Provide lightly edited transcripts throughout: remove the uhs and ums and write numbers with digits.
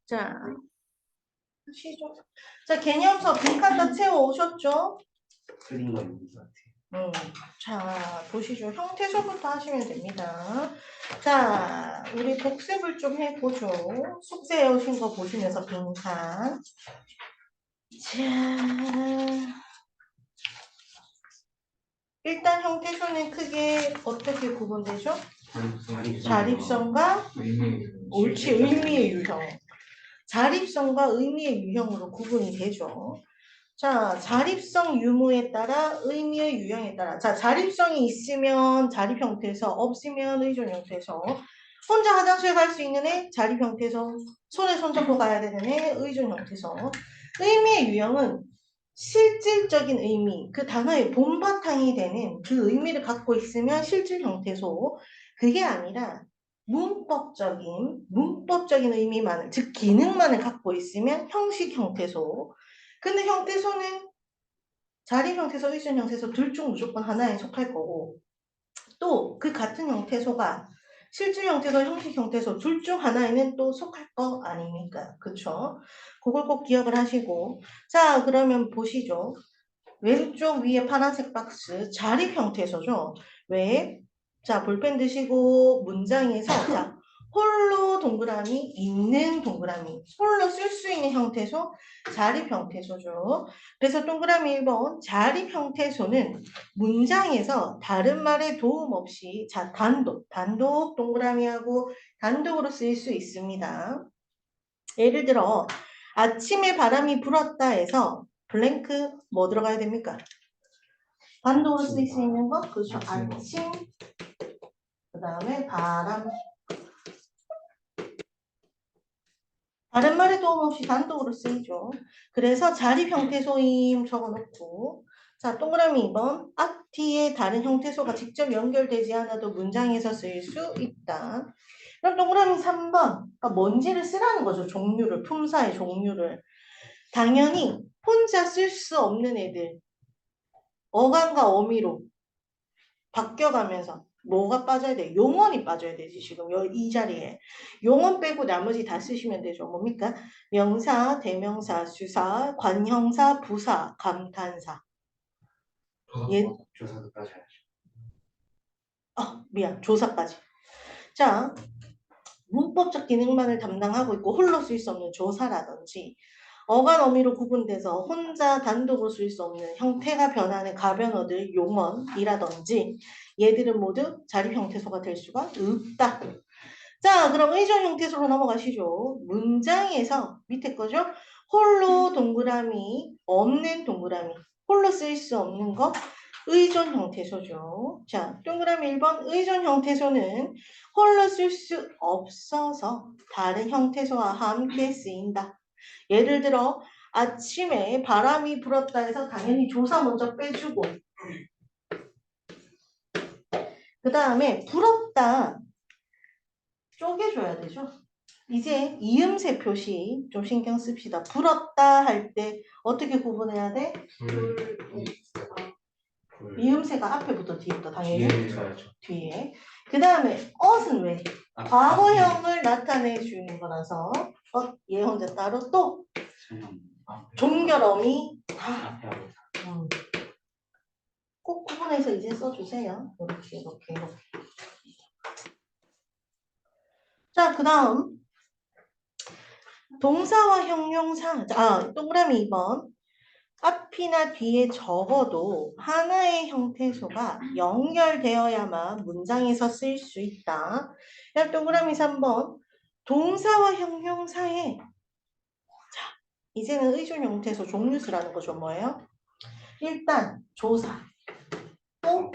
자, 하시죠. 자, 개념서 빈칸 다 채워 오셨죠? 그린 거 있는 것 같아요. 자, 보시죠. 형태소부터 하시면 됩니다. 자, 우리 복습을 좀 해보죠. 숙제해 오신 거 보시면서 빈칸. 자, 일단 형태소는 크게 어떻게 구분되죠? 자립성과 옳지, 의미의 유형. 자립성과 의미의 유형으로 구분이 되죠. 자, 자립성 유무에 따라 의미의 유형에 따라. 자, 자립성이 있으면 자립 형태에서, 없으면 의존 형태에서. 혼자 화장실 갈 수 있는 애 자립 형태에서, 손에 손잡고 가야 되는 애 의존 형태에서. 의미의 유형은 실질적인 의미, 그 단어의 본바탕이 되는 그 의미를 갖고 있으면 실질 형태소. 그게 아니라 문법적인 의미만을, 즉 기능만을 갖고 있으면 형식 형태소. 근데 형태소는 자립 형태소, 의존 형태소 둘 중 무조건 하나에 속할 거고, 또 그 같은 형태소가 실질 형태소, 형식 형태소 둘 중 하나에는 또 속할 거 아닙니까? 그쵸? 그걸 꼭 기억을 하시고. 자, 그러면 보시죠. 왼쪽 위에 파란색 박스 자립 형태소죠. 왜? 자, 볼펜 드시고 문장에서 자, 홀로 동그라미, 있는 동그라미, 홀로 쓸 수 있는 형태소, 자립 형태소죠. 그래서 동그라미 1번 자립 형태소는 문장에서 다른 말의 도움 없이 자, 단독 동그라미하고 단독으로 쓰일 수 있습니다. 예를 들어 아침에 바람이 불었다 해서 블랭크 뭐 들어가야 됩니까? 단독으로 쓸 수 있는 거? 그렇죠. 아침, 그 다음에 바람. 다른 말에 도움 없이 단독으로 쓰이죠. 그래서 자립 형태소임 적어놓고, 자, 동그라미 2번. 앞뒤에 다른 형태소가 직접 연결되지 않아도 문장에서 쓰일 수 있다. 그럼 동그라미 3번. 그러니까 뭔지를 쓰라는 거죠. 종류를, 품사의 종류를. 당연히 혼자 쓸 수 없는 애들. 어간과 어미로 바뀌어가면서 뭐가 빠져야 돼? 용언이 빠져야 되지. 지금 이 자리에 용언 빼고 나머지 다 쓰시면 되죠. 뭡니까? 명사, 대명사, 수사, 관형사, 부사, 감탄사. 조사도까지 해야죠. 미안. 조사까지. 자, 문법적 기능만을 담당하고 있고 홀로 쓸 수 없는 조사라든지 어간 어미로 구분돼서 혼자 단독으로 쓸 수 없는 형태가 변하는 가변어들 용언이라든지 얘들은 모두 자립 형태소가 될 수가 없다. 자, 그럼 의존 형태소로 넘어가시죠. 문장에서 밑에 거죠. 홀로 동그라미, 없는 동그라미. 홀로 쓸 수 없는 거 의존 형태소죠. 자, 동그라미 1번 의존 형태소는 홀로 쓸 수 없어서 다른 형태소와 함께 쓰인다. 예를 들어 아침에 바람이 불었다 해서 당연히 조사 먼저 빼주고 그 다음에 불었다 쪼개줘야 되죠. 이제 이음새 표시 좀 신경 씁시다. 불었다 할 때 어떻게 구분해야 돼? 이음새가 앞에부터 뒤에부터 당연히 뒤에. 그 다음에 엇은 왜? 과거형을 나타내 주는 거라서 얘 혼자 따로 또 종결어미 꼭 구분해서 이제 써주세요. 이렇게. 자, 그 다음 동사와 형용사. 동그라미 2번. 앞이나 뒤에 적어도 하나의 형태소가 연결되어야만 문장에서 쓰일 수 있다. 동그라미 3번. 동사와 형용사에 자, 이제는 의존 형태소 종류수라는 거죠. 뭐예요? 일단 조사. 또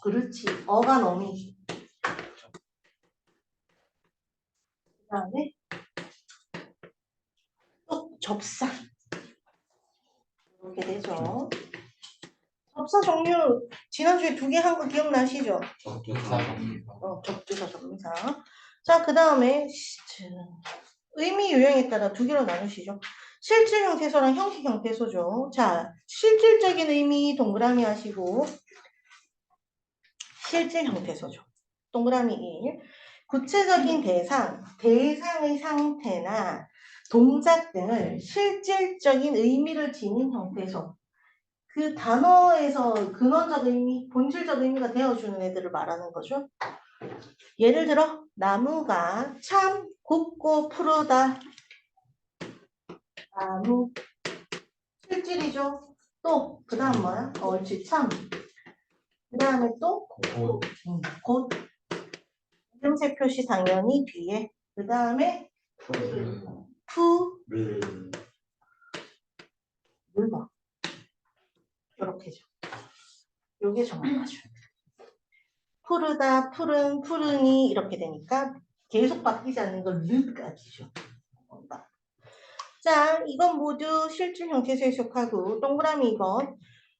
그렇지. 어간 어미. 그 다음에 또 접사. 이렇게 되죠. 접사 종류 지난주에 2개 한 거 기억나시죠? 접두사, 접사. 자, 그 다음에 의미 유형에 따라 2개로 나누시죠. 실질 형태소랑 형식 형태소죠. 자, 실질적인 의미 동그라미 하시고 실질 형태소죠. 동그라미 1. 구체적인 대상, 대상의 상태나 동작 등을 실질적인 의미를 지닌 형태소. 그 단어에서 근원적 의미, 본질적 의미가 되어주는 애들을 말하는 거죠. 예를 들어 나무가 참 곱고 푸르다. 나무 실질이죠. 또 그 다음 뭐야? 옳지 참. 그 다음에 또 곧. 이름새 표시 당연히 뒤에. 그 다음에 물 봐. 이렇게죠. 요게 정확하죠. 푸르다, 푸른, 푸르니 이렇게 되니까 계속 바뀌지 않는 건 르까지죠. 자, 이건 모두 실질 형태소에 속하고 동그라미 2번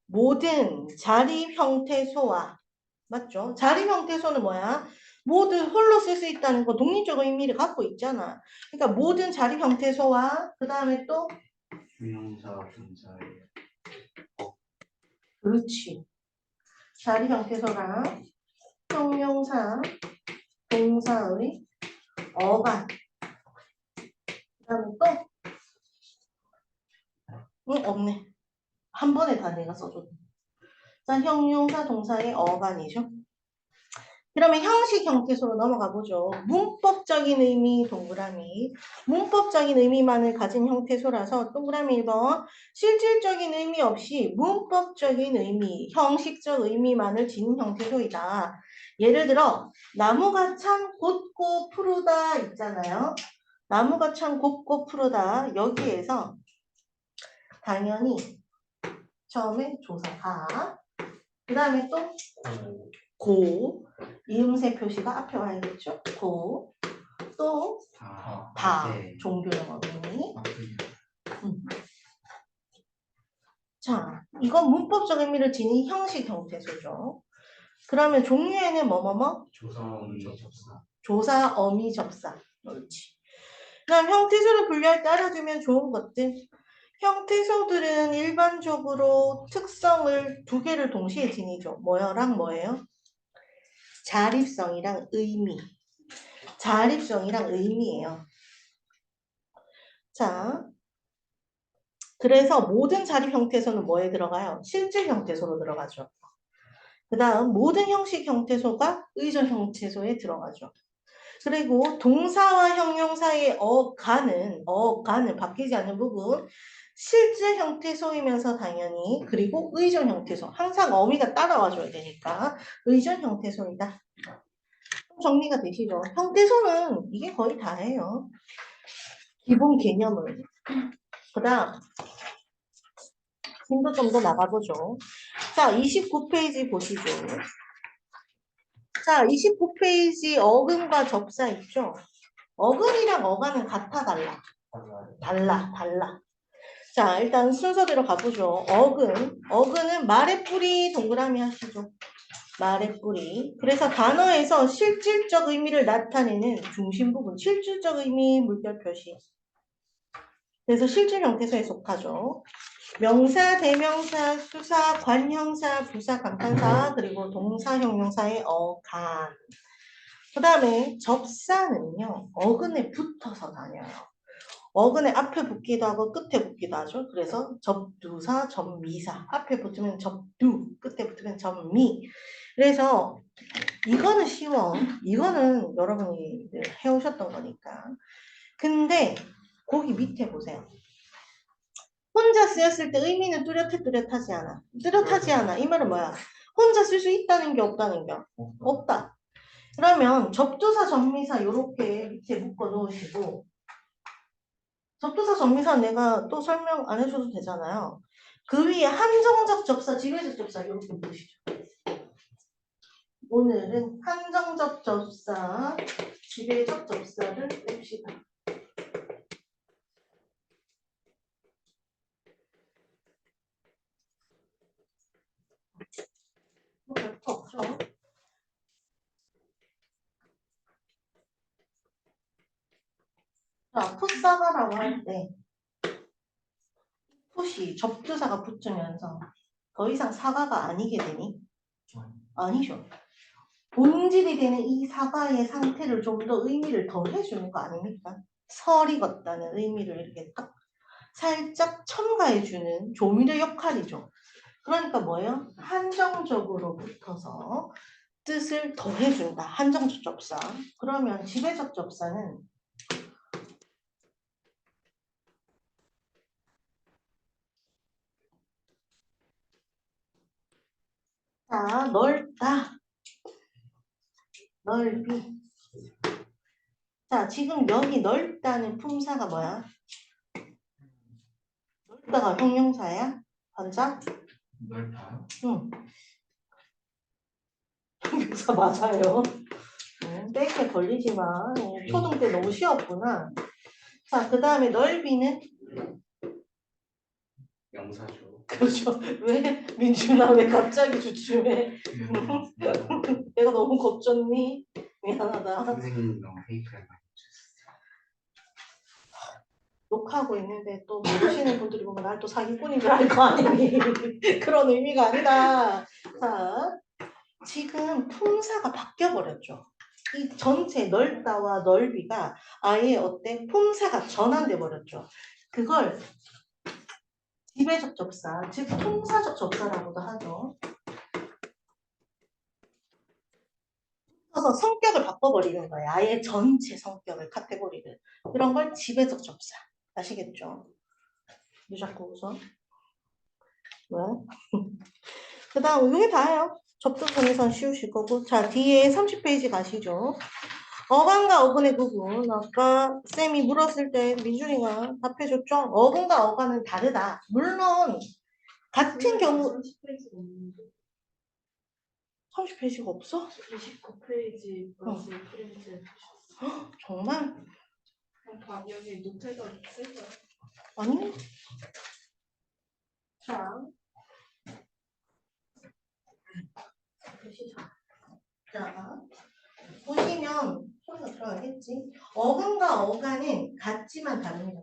모든 자립 형태소와 맞죠? 자립 형태소는 뭐야? 모든 홀로 쓸 수 있다는 거 독립적 의미를 갖고 있잖아. 그러니까 모든 자립 형태소와 그 다음에 또 유형사 분사예요. 그렇지. 자립 형태소랑 형용사, 동사의 어간 그 다음에 또 없네. 한 번에 다 내가 써줬네. 자, 형용사, 동사의 어간이죠. 그러면 형식 형태소로 넘어가 보죠. 문법적인 의미 동그라미. 문법적인 의미만을 가진 형태소라서 동그라미 1번. 실질적인 의미 없이 문법적인 의미, 형식적 의미만을 지닌 형태소이다. 예를 들어 나무가 참 곱고 푸르다 있잖아요. 나무가 참 곱고 푸르다. 여기에서 당연히 처음에 조사가 그 다음에 또 고 이음새 표시가 앞에 와야겠죠. 고 또 다 종교 영어 의미. 자, 이건 문법적 의미를 지닌 형식 형태소죠. 그러면 종류에는 뭐뭐뭐? 조사, 어미, 접사. 조사, 어미, 접사. 옳지. 그다음 형태소를 분류할 때 알아두면 좋은 것들. 형태소들은 일반적으로 특성을 두 개를 동시에 지니죠. 뭐랑 뭐예요? 자립성이랑 의미. 자립성이랑 의미예요. 자, 그래서 모든 자립 형태소는 뭐에 들어가요? 실질 형태소로 들어가죠. 그 다음 모든 형식 형태소가 의존 형태소에 들어가죠. 그리고 동사와 형용사의 어간은 바뀌지 않는 부분 실질 형태소이면서 당연히 그리고 의존 형태소 항상 어미가 따라와줘야 되니까 의존 형태소이다. 정리가 되시죠? 형태소는 이게 거의 다예요. 기본 개념을. 그 다음 힘도 좀 더 나가보죠. 자, 29페이지 보시죠. 자, 29페이지 어근과 접사 있죠? 어근이랑 어간은 같아, 달라? 달라. 자, 일단 순서대로 가보죠. 어근은 말의 뿌리 동그라미 하시죠. 말의 뿌리. 그래서 단어에서 실질적 의미를 나타내는 중심 부분, 실질적 의미 물결 표시. 그래서 실질 형태소에 속하죠. 명사, 대명사, 수사, 관형사, 부사, 감탄사, 그리고 동사, 형용사의 어간. 그 다음에 접사는요. 어근에 붙어서 다녀요. 어근에 앞에 붙기도 하고 끝에 붙기도 하죠. 그래서 접두사, 접미사. 앞에 붙으면 접두, 끝에 붙으면 접미. 그래서 이거는 쉬워. 이거는 여러분이 해오셨던 거니까. 근데 거기 밑에 보세요. 혼자 쓰였을 때 의미는 뚜렷하지 않아. 뚜렷하지 않아. 이 말은 뭐야? 혼자 쓸 수 있다는 게 없다는 게 없다. 그러면 접두사, 접미사 이렇게 밑에 묶어 놓으시고 접두사, 접미사 내가 또 설명 안 해줘도 되잖아요. 그 위에 한정적 접사, 지배적 접사 이렇게 보시죠. 오늘은 한정적 접사, 지배적 접사를 봅시다. 별거 없죠. 자, 풋사가라고 할 때 풋이 접두사가 붙으면서 더 이상 사과가 아니게 되니? 아니죠. 본질이 되는 이 사과의 상태를 좀 더 의미를 더해주는 거 아닙니까? 설이 걷다는 의미를 이렇게 딱 살짝 첨가해주는 조미료 역할이죠. 그러니까 뭐예요? 한정적으로 붙어서 뜻을 더해준다. 한정적 접사. 그러면 지배적 접사는 자, 넓다. 넓이. 자, 지금 여기 넓다는 품사가 뭐야? 넓다가 형용사야? 반자? 넓다. 응. 형용사 맞아요. 땡에 걸리지 마. 초등 때 너무 쉬웠구나. 자, 그 다음에 넓이는? 명사죠. 그렇죠. 왜? 민준아, 왜 갑자기 주춤해? 내가 너무 겁줬니? 미안하다. 선생님 너무 페이크를 많이 주셨어요. 욕하고 있는데 또 모르시는 분들이 보면 날 또 사기꾼인 줄 알 거 아니니. 그런 의미가 아니라. 자, 지금 품사가 바뀌어버렸죠. 이 전체 넓다와 넓이가 아예 어때? 품사가 전환돼 버렸죠. 그걸 지배적 접사, 즉 품사적 접사라고도 하죠. 그래서 성격을 바꿔버리는 거예요. 아예 전체 성격을, 카테고리를. 그런 걸 지배적 접사. 아시겠죠? 왜 자꾸 웃어? 왜? 그 다음, 이게 다예요. 접속 정의선 씌우실 거고. 자, 뒤에 30페이지 가시죠. 어간과 어근의 구분. 아까 쌤이 물었을 때 민준이가 답해줬죠? 어근과 어간은 다르다. 물론, 같은 경우, 30페이지가 없어? 29페이지 마지막 프린트 정말? 여기 노트에다 쓸 거야. 아니? 자. 자, 보시면 소리가 들어야겠지. 어근과 어간은 같지만 다릅니다.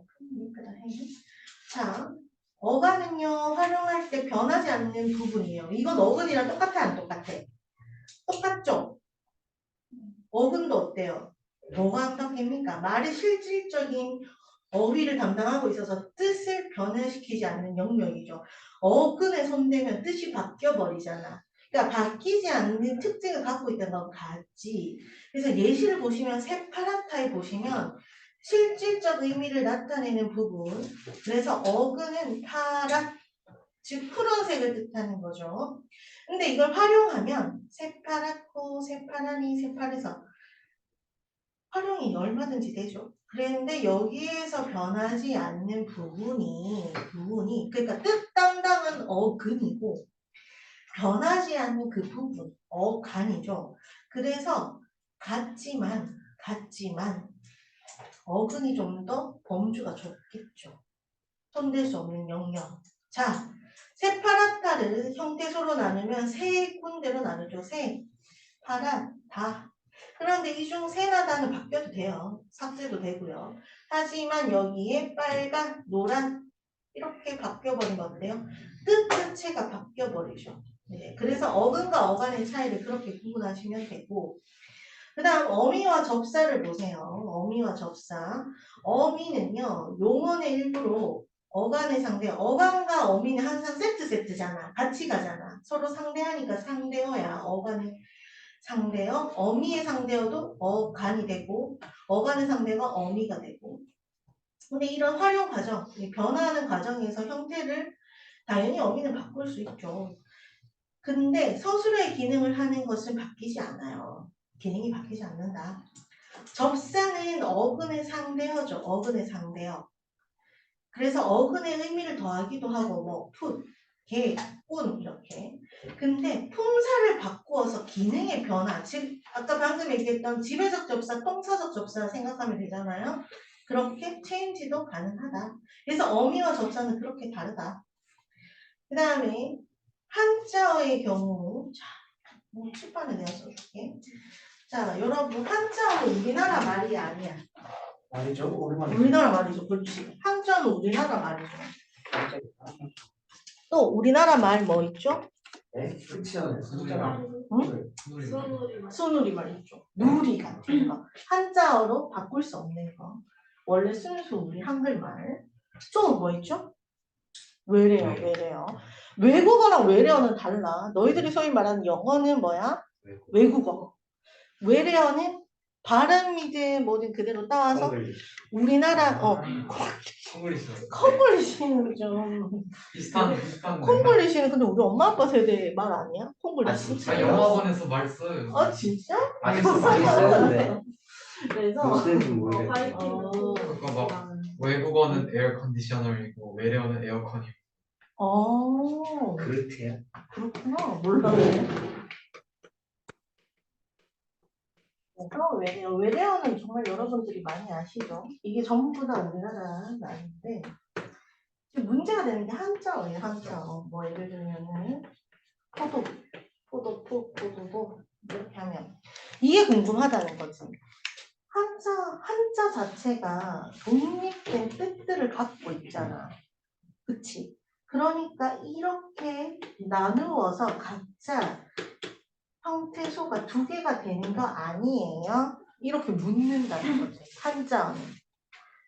자, 어간은요 활용할 때 변하지 않는 부분이에요. 이건 어근이랑 똑같아 안 똑같아? 똑같죠? 어근도 어때요? 뭐가 어떻습니까? 말의 실질적인 어휘를 담당하고 있어서 뜻을 변화시키지 않는 영역이죠. 어근에 손대면 뜻이 바뀌어버리잖아. 그러니까 바뀌지 않는 특징을 갖고 있다는 건 같지. 그래서 예시를 보시면 세파라타에 보시면 실질적 의미를 나타내는 부분. 그래서 어근은 파랗, 즉 푸른색을 뜻하는 거죠. 근데 이걸 활용하면 세파랗고 세파라니 세파래서 활용이 얼마든지 되죠. 그런데 여기에서 변하지 않는 부분이 그러니까 뜻 담당은 어근이고 변하지 않는 그 부분 어간이죠. 그래서 같지만 어근이 좀 더 범주가 좁겠죠. 손댈 수 없는 영역. 자, 세파라타를 형태소로 나누면 세 군데로 나누죠. 세, 파라, 다. 그런데 이 중 세나 다는 바뀌어도 돼요. 삭제도 되고요. 하지만 여기에 빨간, 노란 이렇게 바뀌어버리면 어때요? 뜻 자체가 바뀌어버리죠. 네, 그래서 어근과 어간의 차이를 그렇게 구분하시면 되고 그 다음 어미와 접사를 보세요. 어미와 접사. 어미는요. 용언의 일부로 어간의 상대, 어간과 어미는 항상 세트잖아. 같이 가잖아. 서로 상대하니까 상대어야. 어간의 상대어, 어미의 상대어도 어간이 되고 어간의 상대가 어미가 되고 근데 이런 활용 과정, 이 변화하는 과정에서 형태를 당연히 어미는 바꿀 수 있죠. 근데 서술의 기능을 하는 것은 바뀌지 않아요. 기능이 바뀌지 않는다. 접사는 어근의 상대어죠. 어근의 상대어. 그래서 어근의 의미를 더하기도 하고 뭐 풋, 개, 꾼 이렇게. 근데 품사를 바꾸어서 기능의 변화, 즉 아까 방금 얘기했던 지배적 접사, 동사적 접사 생각하면 되잖아요. 그렇게 체인지도 가능하다. 그래서 어미와 접사는 그렇게 다르다. 그 다음에 한자어의 경우 자, 칠판에 내가 써줄게. 자, 여러분 한자어는 우리나라 말이 아니야. 말이죠. 오랜만에. 우리나라 말이죠. 그렇지. 한자는 우리나라 말이죠. 또 우리나라 말 뭐 있죠? 네? 끝이야. 숫자가. 수원우리 순우리말 있죠. 누리 같은 거. 한자어로 바꿀 수 없는 거. 원래 순수 우리 한글말. 또 뭐 있죠? 외래어, 네. 외래어. 외국어랑 외래어는 달라. 너희들이 소위 말하는 영어는 뭐야? 외국어. 외래어는 발음이든 뭐든 그대로 따와서 우리나라 콩글리시. 콩글리시는 좀 비슷한. 콩글리시는 근데 우리 엄마 아빠 세대 말 아니야? 콩글리시? 아, 영어학원에서 말 써요. 아 진짜? 많이 쓰는데 그래서 뭐 쓰는지 모르겠어. 화이팅도 그러니까 막 외국어는 에어 컨디셔너이고 외래어는 에어컨이고. 그렇대요. 그렇구나. 몰랐네. 외래어는 정말 여러분들이 많이 아시죠? 이게 전부 다 우리나라 말인데 지금 문제가 되는 게 한자어예요. 한자어. 뭐 예를 들면은 포도 이렇게 하면 이게 궁금하다는 거지. 한자 자체가 독립된 뜻들을 갖고 있잖아. 그치? 그러니까 이렇게 나누어서 각자 형태소가 두 개가 되는 거 아니에요? 이렇게 묻는다는 거지. 한자어는.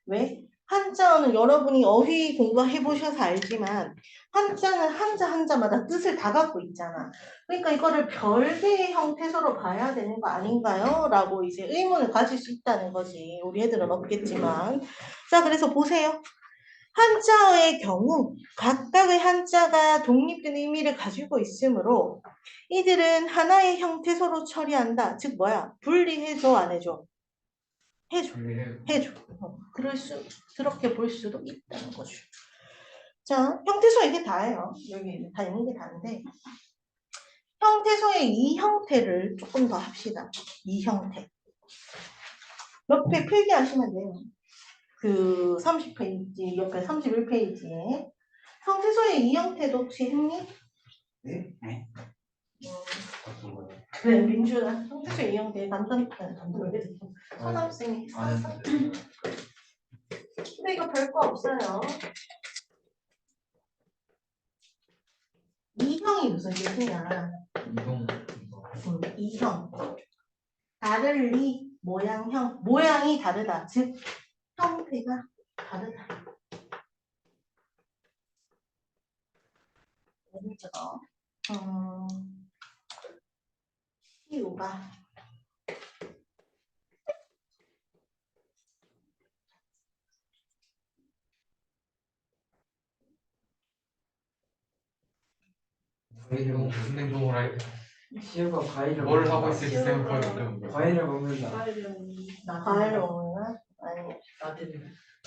왜? 한자어는 여러분이 어휘 공부해 보셔서 알지만 한자는 한자마다 뜻을 다 갖고 있잖아. 그러니까 이거를 별개의 형태소로 봐야 되는 거 아닌가요? 라고 이제 의문을 가질 수 있다는 거지. 우리 애들은 없겠지만. 자, 그래서 보세요. 한자어의 경우 각각의 한자가 독립된 의미를 가지고 있으므로 이들은 하나의 형태소로 처리한다. 즉 뭐야? 분리해줘 안 해줘? 해줘. 그렇게 볼 수도 있다는 거죠. 자, 형태소 이게 다예요. 여기 다 있는 게 다인데 형태소의 이 형태를 조금 더 합시다. 이 형태. 옆에 필기하시면 돼요. 그 30페이지, 옆에 31페이지에 형태소의 이 형태도 혹시 했니? 네? 어떤 거요? 그래, 민주야. 형태소의 이 형태 간단히 서남쌤이 아, 써서. 근데 이거 별거 없어요. 이형이 무슨 뜻이냐? 이동. 이형. 다를리 모양형. 모양이 다르다. 즉 형태가 다르다. 예를 들어 시우가 무슨 행동을 할 때. 시우가 과일을 뭘 먹는다. 하고 있을지 생각해보면 돼. 과일을 먹는다. 과일을 먹나? 아니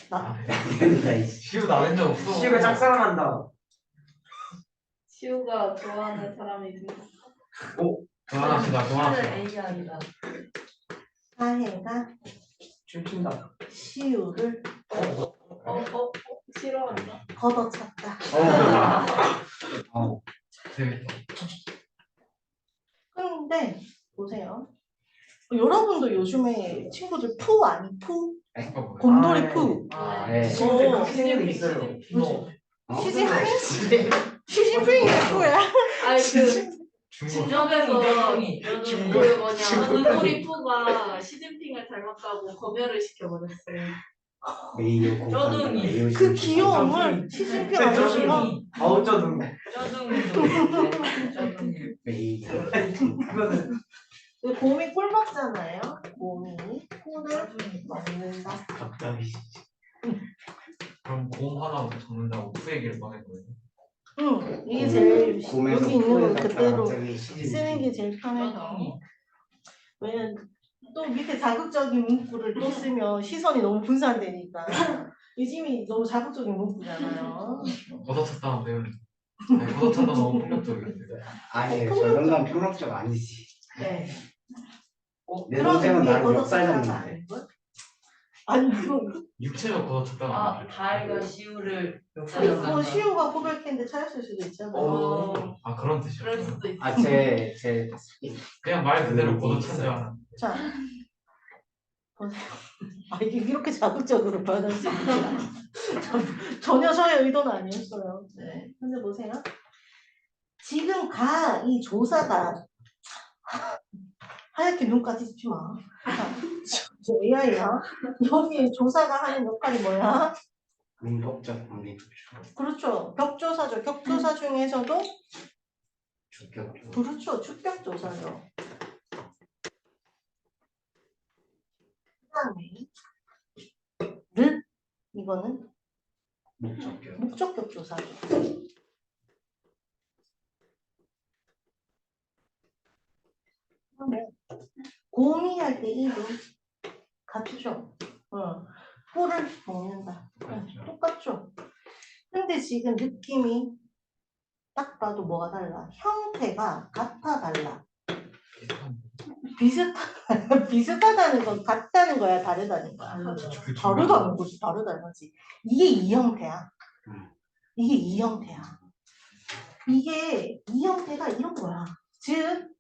나 된다 이 시우 나댄 적 없어. 시우가 짝사랑한다. 시우가 좋아하는 사람이 누구? 그만합시다. 그만합시다. AI다. 사해가 춤춘다. 시우를 싫어한다. 걷어찼다. 재밌다. 근데 보세요. 여러분도 요즘에 친구들 푸 아니 푸? 잠깐만. 곰돌이 푸. 네. 친구들 그렇게 생긴 게 있어요. 시진핑? 시진핑이 푸야. 아니 그 중국. 진정에서 그 뭐냐 눈꼬리 푸가 시진핑을 닮았다고 검열을 시켜버렸어요. 메이요 곰팡이. 쩌둥이. 메이요 그 곰팡이. 귀여움을 시진핑 아저씨가 아우쩌둥. 메이. 쩌둥이. 곰이 꿀 먹잖아요. 곰이 꿀을 먹는다. 갑자기. 그럼 곰 하나 적는다고 푸 얘기를 꺼낸 거예요? 응, 이게 제일 곰에서 여기 있는 거 코에다가 그대로 갑자기 시즌 쓰는 게 제일 편해서. 왜냐면 또 밑에 자극적인 문구를 또 쓰면 시선이 너무 분산되니까. 요즘이 너무 자극적인 문구잖아요. 걷어찼다는데요. 아니, 걷어찼다 너무 폭력적이었는데. 아니에요. 저 정도는 폭력적 아니지. 네. 내 그런 동생은 의미의 나를 멱살 걷어찼다가 잡는데. 아닐걸? 아니 이건 육체적 걷어찼다는 아, 다이가 시우를 뭐 시우가 고백했는데 차였을 수도 있잖아요. 아 그런 그럴 뜻이었어요. 수도 있어. 아, 제 그냥 말 그대로 걷어찬 줄 알았는데. 자, 보세요. 아, 이게 이렇게 자극적으로 변할 수 있구나. 전혀 저의 의도는 아니었어요. 네. 근데 보세요. 지금 이 조사가 하얗게 눈까지 짚지 마. 저 AI야. 여기 조사가 하는 역할이 뭐야? 문법적 방식 그렇죠. 격조사죠. 격조사 중에서도 주격적 그렇죠. 주격조사죠. 그다음에 를 이거는 목적격 목적격조사죠. 그러면 곰이할 때 이도 같죠. 꿀을 먹는다. 똑같죠. 근데 지금 느낌이 딱 봐도 뭐가 달라? 형태가 같아 달라. 비슷하다는 건 같다는 거야, 다르다는 거야. 다르다는 거지, 다르다는 거지. 이게 이 형태야. 이게 이 형태야. 이게 이 형태가 이런 거야. 즉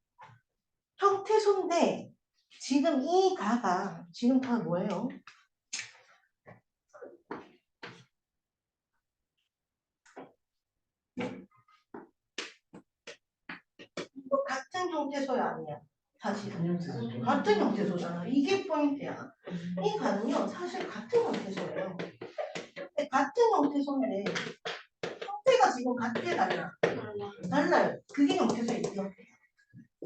형태소인데 지금 이 가가 지금 다 뭐예요? 이거 같은 형태소야 아니야? 사실은 같은 형태소잖아. 이게 포인트야. 이 가는요 사실 같은 형태소예요. 근데 같은 형태소인데 형태가 지금 같아 달라? 달라요. 그게 형태소의 이 형태야.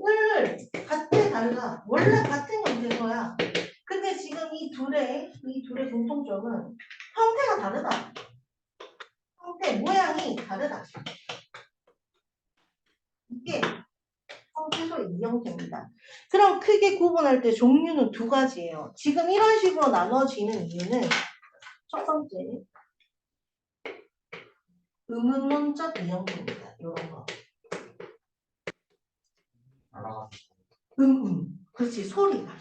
을 같아 달라. 원래 같은 형태소야. 근데 지금 이 둘의 공통점은 형태가 다르다. 형태 모양이 다르다. 이게 형태소의 이 형태입니다. 그럼 크게 구분할 때 종류는 두 가지예요. 지금 이런 식으로 나눠지는 이유는 첫 번째 의문문적 이 형태입니다. 이런 거. 그렇지. 소리가.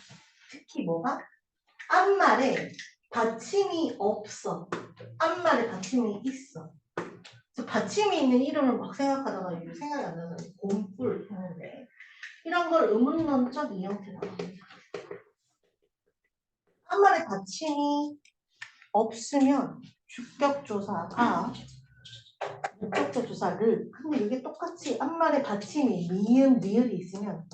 특히 뭐가? 앞말에 받침이 없어. 앞말에 받침이 있어. 그래서 받침이 있는 이름을 막 생각하다가 이게 생각이 안 나서 곰뿔 했는데 이런 걸 의문론적 이 형태라고 합니다. 앞말에 받침이 없으면 주격조사가 목적격조사를 근데 이게 똑같이 앞말에 받침이 미음, 리을이 있으면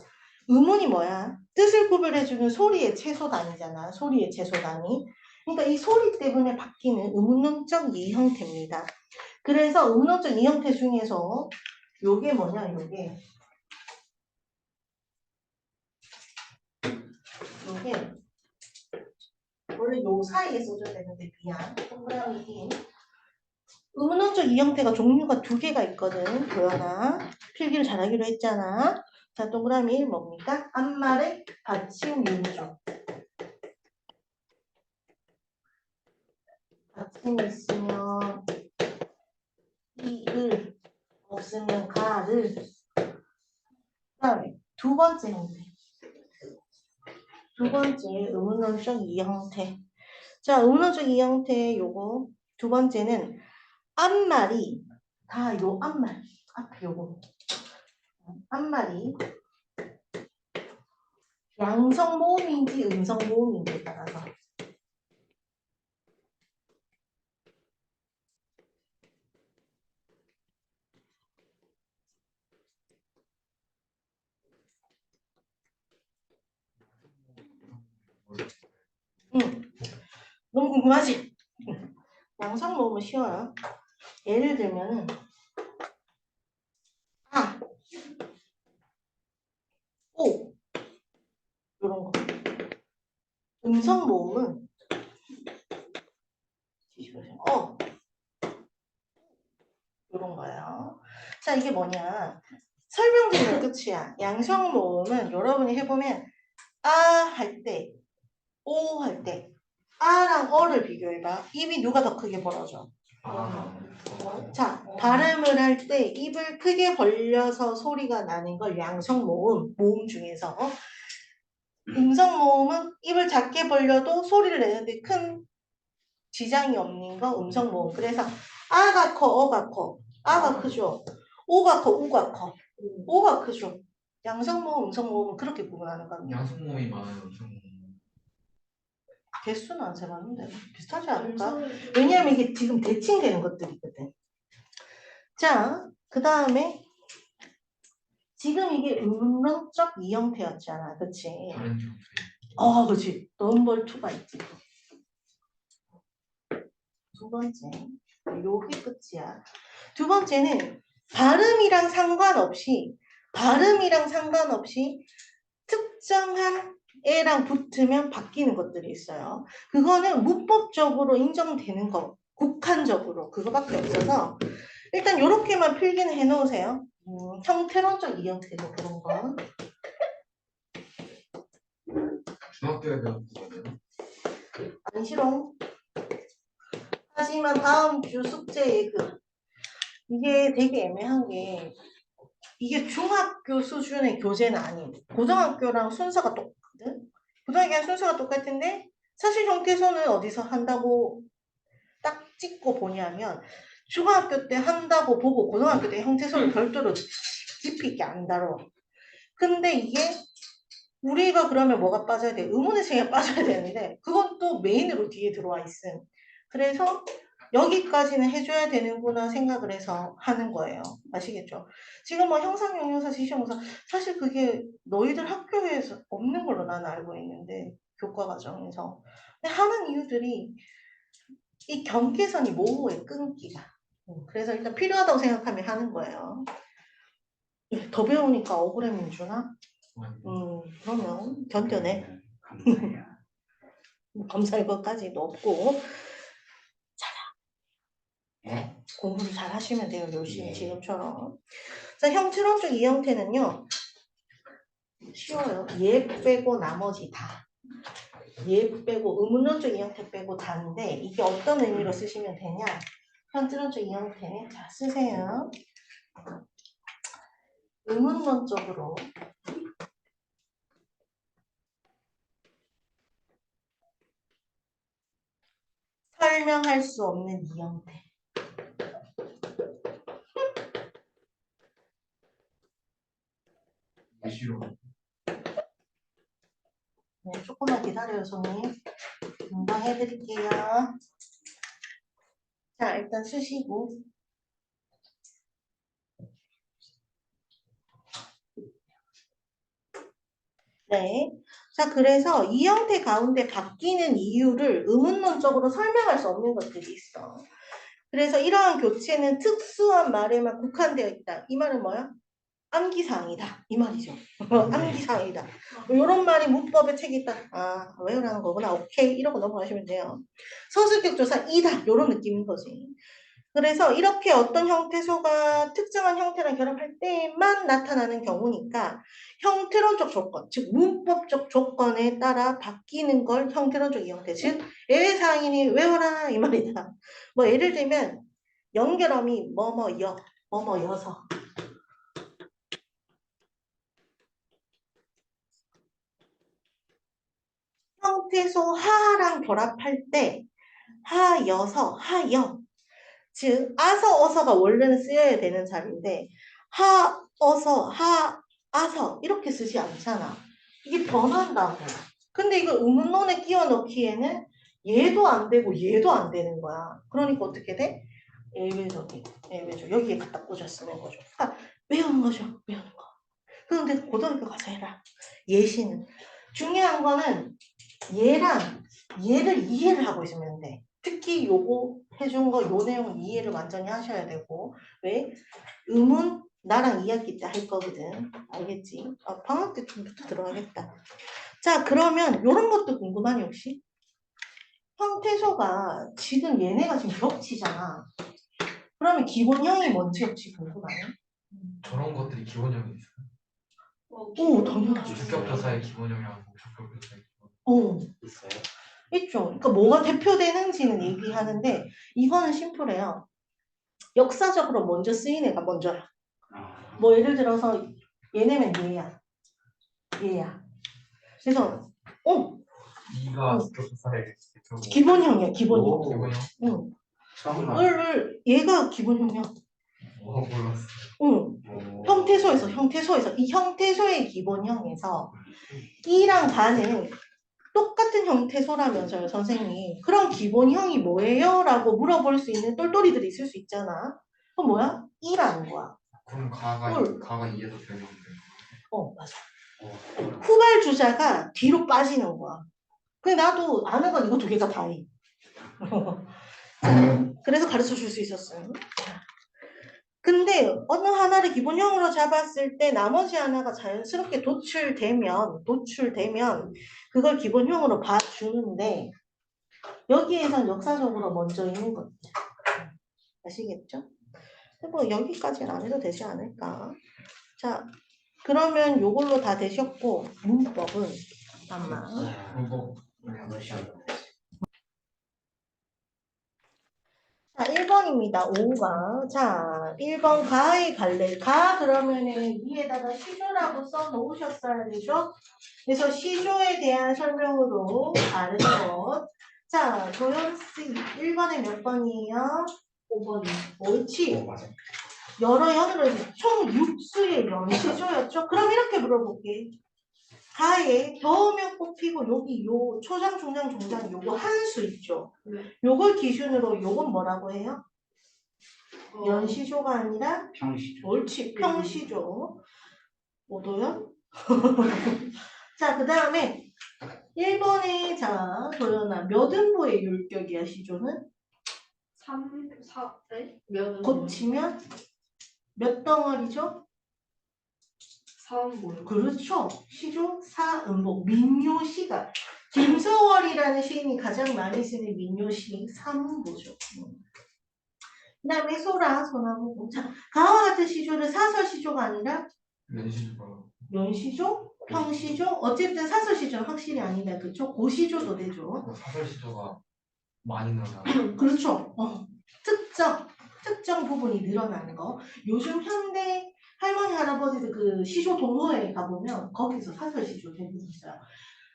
의문이 뭐야? 뜻을 구별해주는 소리의 채소 단위잖아. 소리의 채소 단위. 그러니까 이 소리 때문에 바뀌는 의문론적 이 형태입니다. 그래서 의문론적 이 형태 중에서 요게 뭐냐? 요게 원래 요 사이에 써줘야 되는데 미안. 동그라미 인 의문론적 이 형태가 종류가 두 개가 있거든. 도연아. 필기를 잘하기로 했잖아. 자, 동그라미 1 뭡니까? 앞말에 받침 윤조. 받침이 있으면 이을 없으면 가를. 그다음에 두 번째 형태. 두 번째 의문론적 이 형태. 자, 의문론적 이 형태 요거 두 번째는 앞말이 다 요 앞말 앞에 요거 앞말이 양성 모음인지 음성 모음인지에 따라서 너무 궁금하지? 양성 모음은 쉬워요. 예를 들면은 아, 오 이런 거. 음성 모음은 이런 거예요. 자, 이게 뭐냐? 설명드리면 끝이야. 양성 모음은 여러분이 해보면 아 할 때, 오 할 때, 아랑 어를 비교해봐. 입이 누가 더 크게 벌어져? 자, 발음을 할 때 입을 크게 벌려서 소리가 나는 걸 양성 모음, 모음 중에서 음성 모음은 입을 작게 벌려도 소리를 내는데 큰 지장이 없는 거 음성 모음. 그래서 아가 커, 어가 커. 아가 크죠. 오가 커, 우가 커. 오가 크죠. 양성 모음, 음성 모음은 그렇게 구분하는 겁니다. 양성모이 많아요. 좀 개수는 안 세봤는데 비슷하지 않을까? 왜냐하면 이게 지금 대칭되는 것들이거든. 자, 그 다음에 지금 이게 의문문적 이형태였잖아. 그치? 다른 형태. 그치. 넘버 2가 있지. 두 번째. 요게 끝이야. 두 번째는 발음이랑 상관없이 특정한 애랑 붙으면 바뀌는 것들이 있어요. 그거는 문법적으로 인정되는 거, 국한적으로 그거밖에 없어서 일단 이렇게만 필기는 해놓으세요. 형태론적 이형태도 그런 거. 중학교에 배웠던 거는 안 싫어. 하지만 다음 주 숙제에 이게 되게 애매한 게 이게 중학교 수준의 교재는 아니에요. 고등학교랑 순서가 똑같거든. 고등학교랑 순서가 똑같은데 사실 형태소는 어디서 한다고 딱 찍고 보냐면 중학교 때 한다고 보고 고등학교 때 형태소를 별도로 깊이 있게 안 다뤄. 근데 이게 우리가 그러면 뭐가 빠져야 돼? 의문의 체계가 빠져야 되는데 그건 또 메인으로 뒤에 들어와 있음. 그래서 여기까지는 해줘야 되는구나 생각을 해서 하는 거예요. 아시겠죠? 지금 뭐 형상용용사, 지시용사 사실 그게 너희들 학교에서 없는 걸로 나는 알고 있는데 교과 과정에서. 근데 하는 이유들이 이 경계선이 모호해 끊기가. 그래서 일단 필요하다고 생각하면 하는 거예요. 더 배우니까 억울해 민준아? 그러면 견뎌내. 감사해요. 검사할 것까지도 없고 예? 공부를 잘 하시면 돼요. 열심히 예. 지금처럼. 자, 형태론적 이 형태는요. 쉬워요. 얘 빼고 나머지 다. 얘 빼고 의문론적 이 형태 빼고 다인데 이게 어떤 의미로 쓰시면 되냐. 형태론적 이 형태. 자, 쓰세요. 의문론적으로 설명할 수 없는 이 형태. 예시로 네, 조금만 기다려요, 손님. 금방 해드릴게요. 자, 일단 쓰시고. 네. 자, 그래서 이 형태 가운데 바뀌는 이유를 의문론적으로 설명할 수 없는 것들이 있어. 그래서 이러한 교체는 특수한 말에만 국한되어 있다. 이 말은 뭐야? 암기사항이다. 이 말이죠. 암기사항이다. 이런 말이 문법에 책이 있다. 아, 외우라는 거구나. 오케이. 이러고 넘어가시면 돼요. 서술격 조사 이다. 이런 느낌인 거지. 그래서 이렇게 어떤 형태소가 특정한 형태랑 결합할 때만 나타나는 경우니까 형태론적 조건, 즉 문법적 조건에 따라 바뀌는 걸 형태론적 이형태, 즉 예외사항이니 외워라 이 말이다. 뭐 예를 들면 연결어미 뭐뭐여, 뭐뭐여서 형태소 하랑 결합할 때 하여서 하여 즉 아서 어서가 원래는 쓰여야 되는 자리인데 하 어서 하 아서 이렇게 쓰지 않잖아. 이게 변한다고. 근데 이걸 의문론에 끼워 넣기에는 얘도 안 되고 얘도 안 되는 거야. 그러니까 어떻게 돼? 예외적 여기에 갖다 꽂아 쓰는 거죠. 외우는 거죠. 외우는 거. 그런데 고등학교 가서 해라. 예시는 중요한 거는 얘랑 얘를 이해를 하고 있으면 돼. 특히 요거 해준 거 요 내용은 이해를 완전히 하셔야 되고 왜? 의문 나랑 2학기 때 할 거거든. 알겠지? 방학 때쯤부터 들어가겠다. 자 그러면 요런 것도 궁금하니 혹시? 형태소가 지금 얘네가 지금 겹치잖아. 그러면 기본형이 뭔지 혹시 궁금하네? 저런 것들이 기본형이 있어요. 오 당연하죠. 주격조사의 기본형이랑 목적격조사의 기본. 오 있어요? 있죠. 그러니까 뭐가 대표되는지는 얘기하는데 이거는 심플해요. 역사적으로 먼저 쓰인 애가 먼저야. 아, 뭐 예를 들어서 얘네면 얘야. 그래서 이가 주격조사의 대표고. 기본형이야. 기본형. 오. 기본형. 응. 처음 알았어요. 얘가 기본형이야. 몰랐어. 응. 오. 형태소에서 이 형태소의 기본형에서 이랑 다는 똑같은 형태소라면서요, 선생님. 그럼 기본형이 뭐예요? 라고 물어볼 수 있는 똘똘이들이 있을 수 있잖아. 그럼 뭐야? 이라는 거야. 그럼 꿀. 가가 2에서 되는 건데. 맞아. 어, 후발 주자가 뒤로 빠지는 거야. 근데 나도 아는 건 이거 두 개가 다해. 그래서 가르쳐 줄 수 있었어요. 근데 어느 하나를 기본형으로 잡았을 때 나머지 하나가 자연스럽게 도출되면 그걸 기본형으로 봐주는데 여기에선 역사적으로 먼저 있는 것들. 아시겠죠? 뭐 여기까지는 안 해도 되지 않을까. 자, 그러면 요걸로 다 되셨고 문법은 아마 그거 몇 시간 자, 1번입니다. 5가. 자, 1번 가의 갈래. 가 그러면은 위에다가 시조라고 써 놓으셨어야 되죠? 그래서 시조에 대한 설명으로 다른 것. 자, 도연씨 1번에 몇 번이에요? 5번이. 옳지. 맞아. 여러 연으로 해서 총 6수의 연시조였죠? 그럼 이렇게 물어볼게. 가에 더우면 꽃피고 여기 요 초장, 중장, 종장 요거 한 수 있죠? 네. 요걸 기준으로 요건 뭐라고 해요? 어, 연시조가 아니라 평시죠. 옳지 평시조. 오도연? 자, 그 다음에 1번에 자 도연아 몇 음보의 율격이야 시조는? 3, 4, 네? 몇은 고치면 몇 덩어리죠? 4은 그렇죠. 시조 4음보 민요시가 김소월이라는 시인이 가장 많이 쓰는 민요시 3보죠. 그 다음에 소라 소나무 자 가와 같은 시조는 사설 시조가 아니라 연시주가 연시조, 평시조 어쨌든 사설 시조는 확실히 아니다. 그렇죠? 고시조도 되죠. 사설 시조가 많이 늘어나. 그렇죠. 특정 부분이 늘어나는 거. 요즘 현대 할머니 할아버지들 그 시조 동호회에 가보면 거기서 사설 시조 되고 있어요.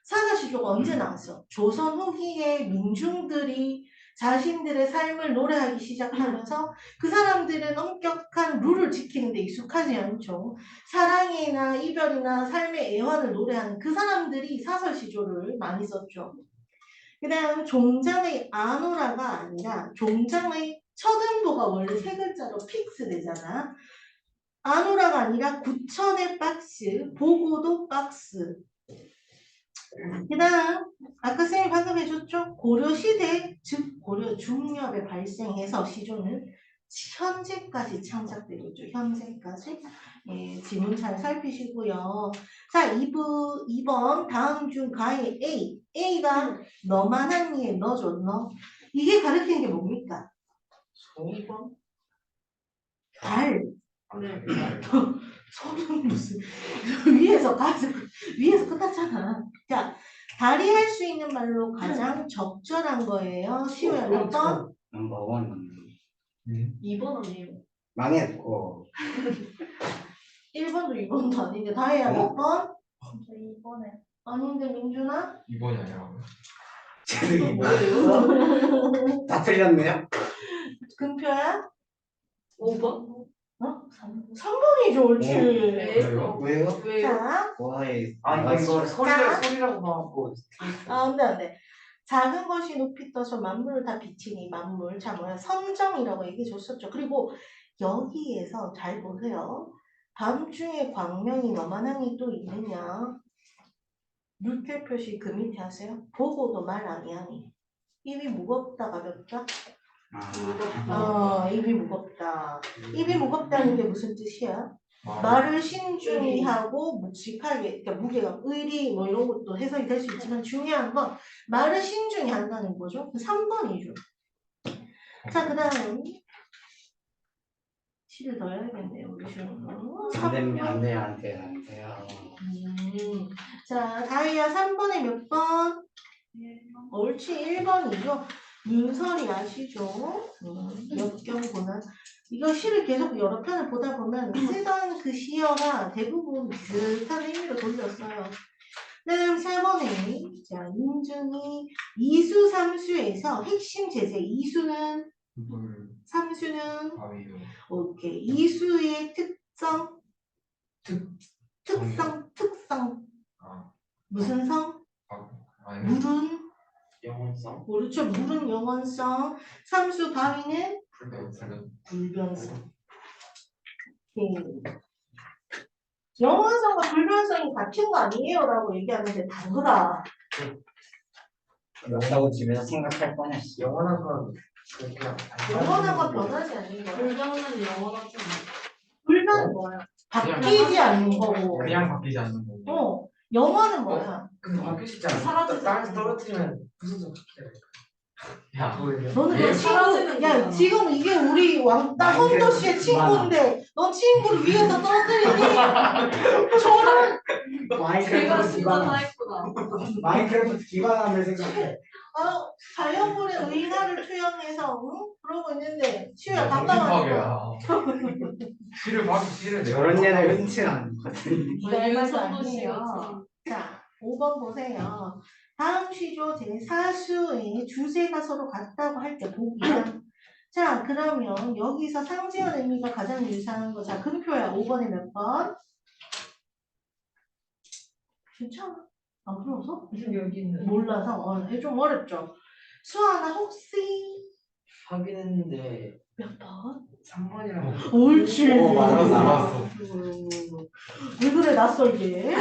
사설 시조가 언제 나왔어? 조선 후기에 민중들이 자신들의 삶을 노래하기 시작하면서 그 사람들은 엄격한 룰을 지키는 데 익숙하지 않죠. 사랑이나 이별이나 삶의 애환을 노래하는 그 사람들이 사설 시조를 많이 썼죠. 그 다음 종장의 아노라가 아니라 종장의 첫 음보가 원래 세 글자로 픽스 되잖아. 아노라가 아니라 구천의 박스, 보고도 박스. 그 다음 아까 선생님이 방금 해줬죠? 고려시대 즉 고려 중엽에 발생해서 시조는 현재까지 창작되고 있죠. 현재까지. 예, 지문 잘 살피시고요. 자, 2번 다음 중 가의 A. A가 너만한 이에 너죠. 너. 이게 가르치는 게 뭡니까? 2번. 달. 네. 손은 무슨 위에서 가서 위에서 끝났잖아. 자, 달이 할 수 있는 말로 가장 적절한 거예요. 시호야 몇 번? 넘버원 2번 아니에요? 망했고 1번도 2번도 아닌데 다혜야 몇 번? 저 2번에. 아닌데 민준아? 2번이 아니라 제득이 뭐예요? 다 틀렸네요? 금표야? 5번? 어? 3번이죠 옳지. 왜요? 왜요? 왜요? 자, 와이 이거 자. 소리라고 하고 안돼. 작은 것이 높이 떠서 만물을 다 비치니 만물. 자, 뭐야? 선정이라고 얘기해 줬었죠. 그리고 여기에서 잘 보세요. 밤중에 광명이 너만함이 또 있느냐? 물결 표시 그 밑에 하세요. 보고도 말 아니하니. 입이 무겁다 가볍다? 입이 무겁다. 입이 무겁다는 게 무슨 뜻이야? 말을 신중히 하고 묵직하게, 그러니까 무게가 의리 뭐 이런 것도 해석이 될 수 있지만 중요한 건 말을 신중히 한다는 거죠. 3번이죠. 자, 그 다음 시를 더 해야겠네요. 우리 시는. 안 돼요. 자, 다이아 3번에 몇 번? 옳지, 1번이죠. 문설이 아시죠? 역경고난. 이거 시를 계속 여러 편을 보다 보면 쓰던 그 시어가 대부분 비슷한 의미로 돌렸어요. 다음 4번에 자, 인중이 이수 삼수에서 핵심 제재 이수는 물 삼수는 바위요. 오케이. 이수의 특성 특성 아, 무슨 성? 아니 물은 영혼성 그렇죠. 물은 영원성. 삼수 바위는 불변 불변성. 영원성과 불변성이 같은 거 아니에요? 라고 얘기하는데 다르다. 맞다고 집에서 생각할 거냐 씨. 영원한 건 그냥 영원한 건 변하지 않는 거야. 불변은 영원하지. 불변은 뭐야? 바뀌지 않는 거고. 그냥 바뀌지 않는 거고. 영원은 뭐야? 근데 바뀔 수 있잖아. 사라지지 땅에서 않는 떨어뜨리면 부서져 바뀌어야 돼. 야, 너는 얘 내 친구, 사라지는 야, 거잖아. 지금 이게 우리 왕따 선도 씨의 친구인데, 넌 친구를 위해서 떨어뜨리니? 저런, 걔가 마인크래프트 진짜 기반 사했구나. 마인크래프트 기반함을 생각해. 자연물의 의사를 투영해서, 응? 그러고 있는데, 치유야, 가까워지고. 씨를 받기 싫은 저런 얘를 흔치 않거든. 내 말도 윤선도 씨가 아니에요. 자, 5번 보세요. 다음 시조 제4수의 주제가 서로 같다고 할 때 보기야. 자, 그러면 여기서 상징한 의미가 가장 유사한 거. 자, 금표야. 5번에 몇 번? 괜찮아. 안 풀어서? 무슨 여기 있는. 몰라서. 좀 어렵죠. 수아나 혹시 하긴 몇 번? 3번이라고. 옳지. 맞아, 나왔어. 왜 그래, 낯설게.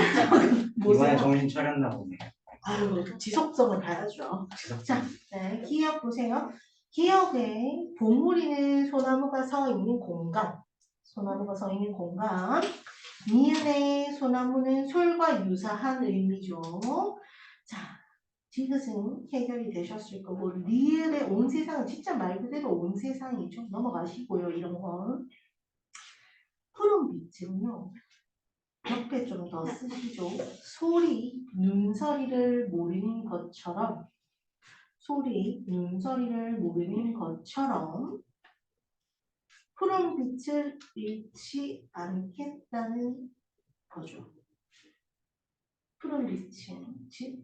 이번에 정신 차렸나 보네. 아유, 지속성을 봐야죠. 자, 네, 기억 보세요. 기억에 봉우리는 소나무가 서 있는 공간. 소나무가 서 있는 공간. 니은의 소나무는 솔과 유사한 의미죠. 자, 디귿은 해결이 되셨을 거고, 리을의 온 세상은 진짜 말 그대로 온 세상이죠. 넘어가시고요, 이런 건. 푸른 빛은요. 옆에 좀 더 쓰시죠. 소리, 눈서리를 모르는 것처럼 소리, 눈서리를 모르는 것처럼 푸른 빛을 잃지 않겠다는 거죠. 푸른 빛이 즉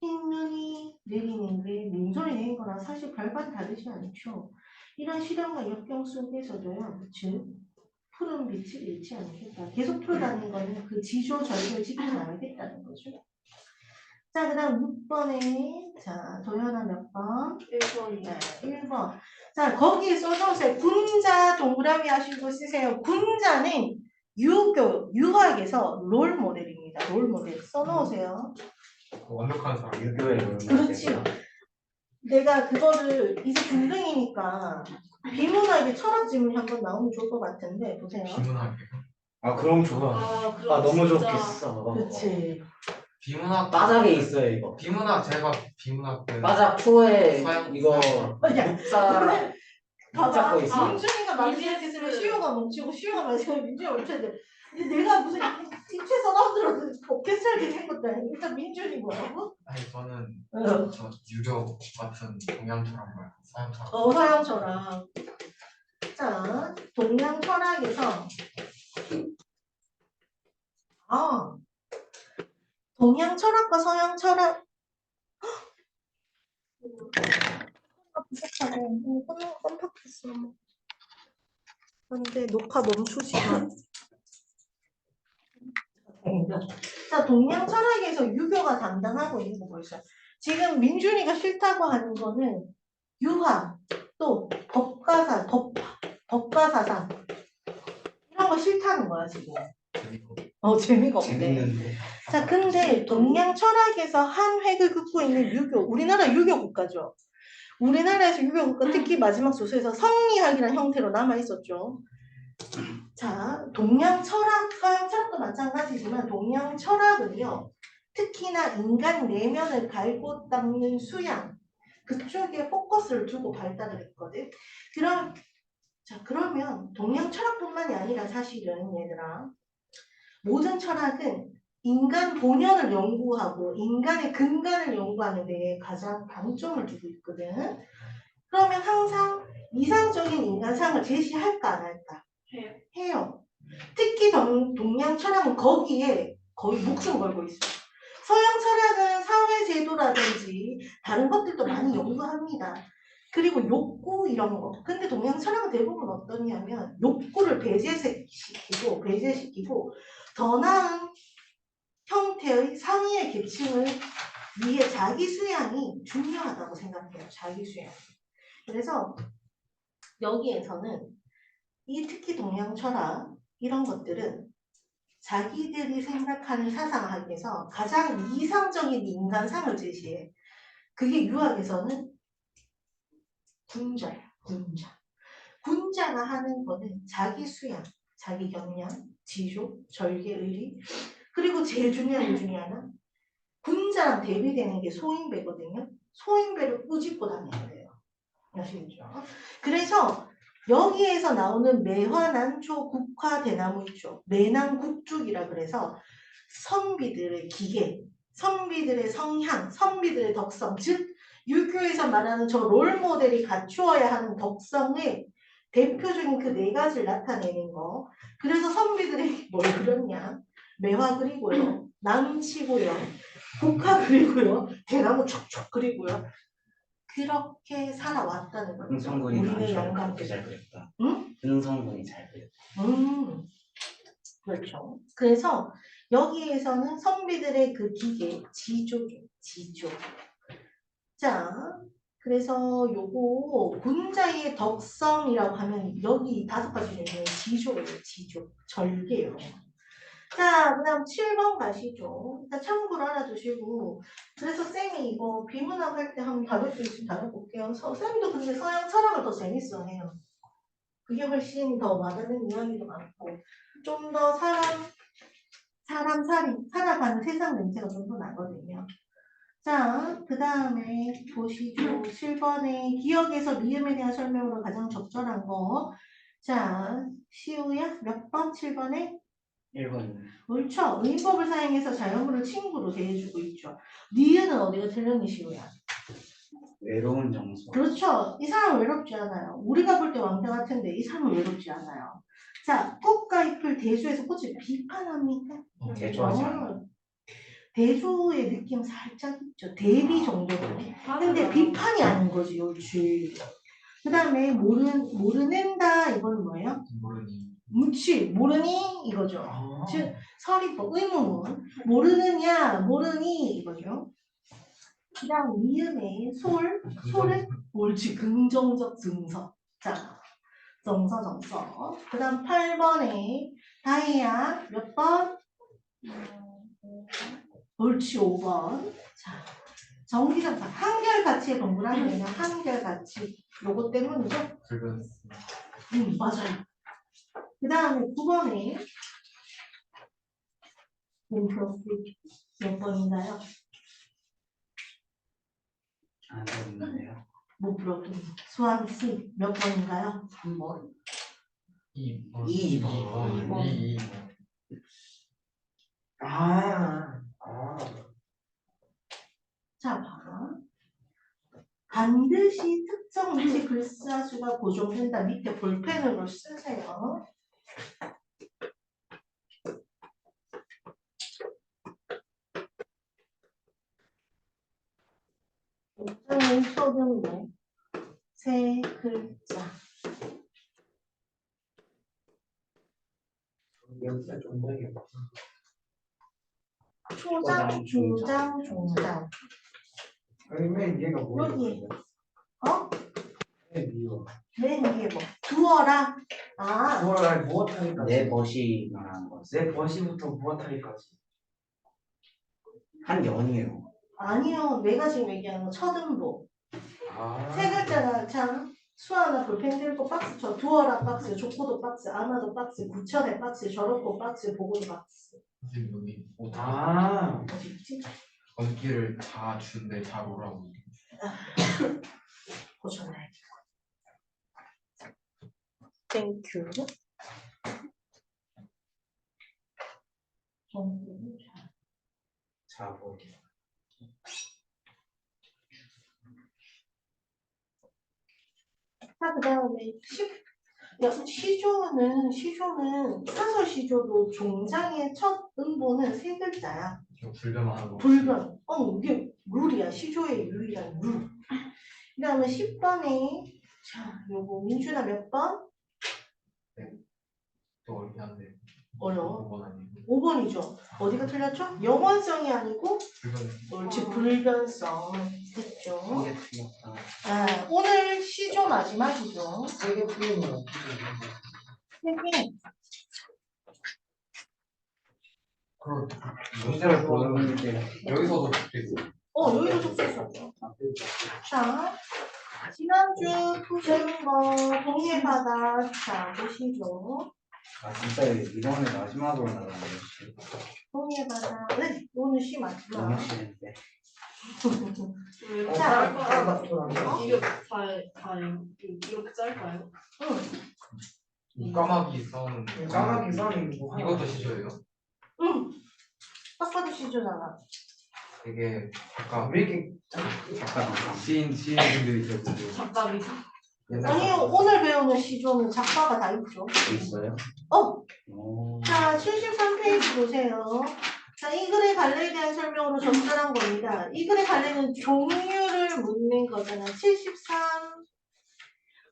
흰눈이 내리는 게 눈소리 내는 거랑 사실 별반 다르지 않죠. 이런 실험과 역경 속에서도요. 즉 푸른 빛을 잃지 않겠다. 계속 풀어가는 거는 그 지조절을 지켜나가겠다는 거죠. 자, 그 다음 6번에, 자, 도연아 몇 번? 1번이. 네, 1번. 자, 거기에 써놓으세요. 군자 동그라미 하시고 쓰세요. 군자는 유학에서 롤 모델입니다. 롤 모델. 써놓으세요. 완벽한 사람. 유교의 롤 그렇지. 내가 그거를 이제 군등이니까 비문학의 철학 질문이 한번 나오면 좋을 것 같은데, 보세요. 비문학. 아 그럼 좋아. 아, 그럼 아 너무 진짜. 좋겠어. 그렇지. 비문학. 바닥에 있어요 이거. 비문학 제가 비문학 때. 바닥 2에 서양- 이거 야, 묵사 봐봐. 붙잡고 있어. 민준이가 말을 했으면 시효가 멈추고 시효가 말했으면 민준이가 멈춰야 돼. 근데 내가 무슨 입체 서라운드로 오케스트라를 한 것도 아니고 일단 민준이 뭐라고? 아니 저는 응. 저 유교 같은 동양처럼 말고 서양처럼. 서양 철학. 자, 동양 철학에서 동양 철학과 서양 철학 부족하고 깜빡했어. 근데 녹화 멈추지 마. 자, 동양 철학에서 유교가 담당하고 있는 거 보이죠? 지금 민준이가 싫다고 하는 거는 유학, 또 법가사상 이런 거 싫다는 거야 지금. 재미가 없네. 재밌는데. 자, 근데 동양 철학에서 한 획을 긋고 있는 유교, 우리나라 유교 국가죠. 우리나라에서 유교 국가 특히 마지막 소수에서 성리학이라는 형태로 남아 있었죠. 자, 동양 철학, 서양 철학도 마찬가지지만 동양 철학은요, 특히나 인간 내면을 갈고 닦는 수양, 그쪽에 포커스를 두고 발달을 했거든. 그러면 동양 철학뿐만이 아니라 사실은 얘들아, 모든 철학은 인간 본연을 연구하고 인간의 근간을 연구하는 데에 가장 방점을 두고 있거든. 그러면 항상 이상적인 인간상을 제시할까 안 할까? 해요. 해요. 특히 동양 철학은 거기에 거의 목숨 걸고 있어요. 서양 철학은 사회제도라든지 다른 것들도 많이 연구합니다. 그리고 욕구 이런 거. 근데 동양 철학은 대부분 어떠냐면 욕구를 배제시키고 더 나은 형태의 상위의 계층을 위해 자기 수양이 중요하다고 생각해요. 자기 수양. 그래서 여기에서는 이 특히 동양 철학 이런 것들은 자기들이 생각하는 사상학에서 가장 이상적인 인간상을 제시해. 그게 유학에서는 군자야, 군자. 군자가 하는 거는 자기 수양, 자기 경량, 지조, 절개, 의리, 그리고 제일 중요한 것 중에 하나, 군자랑 대비되는 게 소인배거든요. 소인배를 꾸짖고 다녀야 돼요. 아시겠죠? 그래서 여기에서 나오는 매화난초 국화대나무 있죠. 매난국죽이라 그래서 선비들의 기계, 선비들의 성향, 선비들의 덕성, 즉 유교에서 말하는 저 롤모델이 갖추어야 하는 덕성의 대표적인 그 네 가지를 나타내는 거. 그래서 선비들이 뭘 그렸냐? 매화 그리고요, 나무 치고요, 국화 그리고요, 대나무 촉촉 그리고요. 그렇게 살아왔다는 거죠. 흥성군이 우리의 많죠. 영감들. 그렇게 잘 그렸다. 응? 흥성군이 잘 그렸다. 그렇죠. 그래서 여기에서는 선비들의 그 기계, 지조죠. 지조. 자, 그래서 요거 군자의 덕성이라고 하면 여기 5가지 중에 지조예요. 지조. 절개요. 자, 그 다음 7번 가시죠. 일단 참고로 알아두시고. 그래서 쌤이 이거 비문학 할 때 한번 다룰 수 있으면 다뤄볼게요. 쌤도 근데 서양 철학을 더 재밌어 해요. 그게 훨씬 더 와닿는 이야기도 많고, 좀 더 살아가는 세상 냄새가 좀 더 나거든요. 자, 그 다음에 보시죠. 7번에 기억에서 미음에 대한 설명으로 가장 적절한 거. 자, 시우야, 몇 번? 7번에? 1번. 옳죠. 의인법을 사용해서 자연물을 친구로 대해주고 있죠. 니은은 어디가 틀렸니, 시우야? 외로운 정서. 그렇죠. 이 사람은 외롭지 않아요. 우리가 볼 때 왕자 같은데 이 사람은 외롭지 않아요. 자, 꽃과 잎을 대조해서 꽃을 비판합니까? 대조하지 않아. 대조의 느낌 살짝 있죠. 대비 정도로. 근데 비판이 아닌 거지, 옳지. 그 다음에 모르는다, 이건 뭐예요? 모르니. 묻지, 모르니? 이거죠. 즉, 서리법, 의문문. 모르느냐, 모르니? 이거죠. 그 다음, 미음의 솔은 옳지, 긍정적 증서. 자, 정서. 그 다음 8번에 다혜야, 몇 번? 옳지, 5번. 자, 정기정사. 한결같이의 동그라미 그냥 한결같이. 요거 때문이죠? 붉은. 맞아요. 그 다음에 9번에 몇 번인가요? 안 되는데요. 못 풀었군. 수학 C 몇 번인가요? 3번. 2번. 2번. 2. 자, 봐. 반드시 특정 위치 글자수가 고정된다. 밑에 볼펜으로 쓰세요. 옥장의 소금에 세 글자. 여기가 좀 더요. 초장, 중장, 종장. 맨 얘가 뭐야? 여기. 어? 맨 위요. 맨 위에 뭐? 두어라. 아, 무엇 무엇하니까? 내 멋이 말하는 거. 내 버시부터 무엇하니까지. 한 연이에요. 아니요. 내가 지금 얘기하는 건 첫음보. 아. 세 글자가 참 수아나 볼펜 들고 박스 쳐. 두어라 박스, 조코도 박스, 아마도 박스, 구천의 박스, 저렇고 박스, 보고도 박스. 선생님 여기 오타. 아. 어디지? 전기를 다 주는데 잘 오라고. 고쳐놔야지. 땡큐. 자보. 자, 그 다음에 시조는 사설 시조도 종장의 첫 음보는 세 글자야. 이거 불변하는 거. 불변. 이게 룰이야. 시조의 유일한 룰. 그 다음에 10번에 자, 요거 민준아 몇 번? 또 어렵긴 한데. 어려워. 5번 아니고. 5번이죠. 어디가 틀렸죠? 영원성이 아니고 불변. 옳지, 불변성. 됐죠? 이게 틀렸다. 오늘 시조 마지막이죠. 세개 풀리면 3개. 그럼 문제를 보는 문제. 여기서도 있어. 여기도 적었어. 자, 지난주 푸신 거 동해바다. 자, 보시죠. 아 진짜 이번에 마지막으로 나가는 시 동해바다. 네, 오늘 시 너무 마지막. 싫은데. 자, 이렇게 짧아요? 응, 까마귀 싸우는 까마귀 싸우는 거 하나. 이것도 시조예요? 응. 딱 봐도 시조잖아. 되게 약간 왜 이렇게 잠깐 시인분들이 있었거든요. 작가비. 아니요, 오늘 배우는 시조는 작가가 다 있죠. 있어요? 어, 오. 자, 73페이지 보세요. 자, 이 글의 관례에 대한 설명으로 적절한 겁니다. 이 글의 관례는 종류를 묻는 거잖아. 73.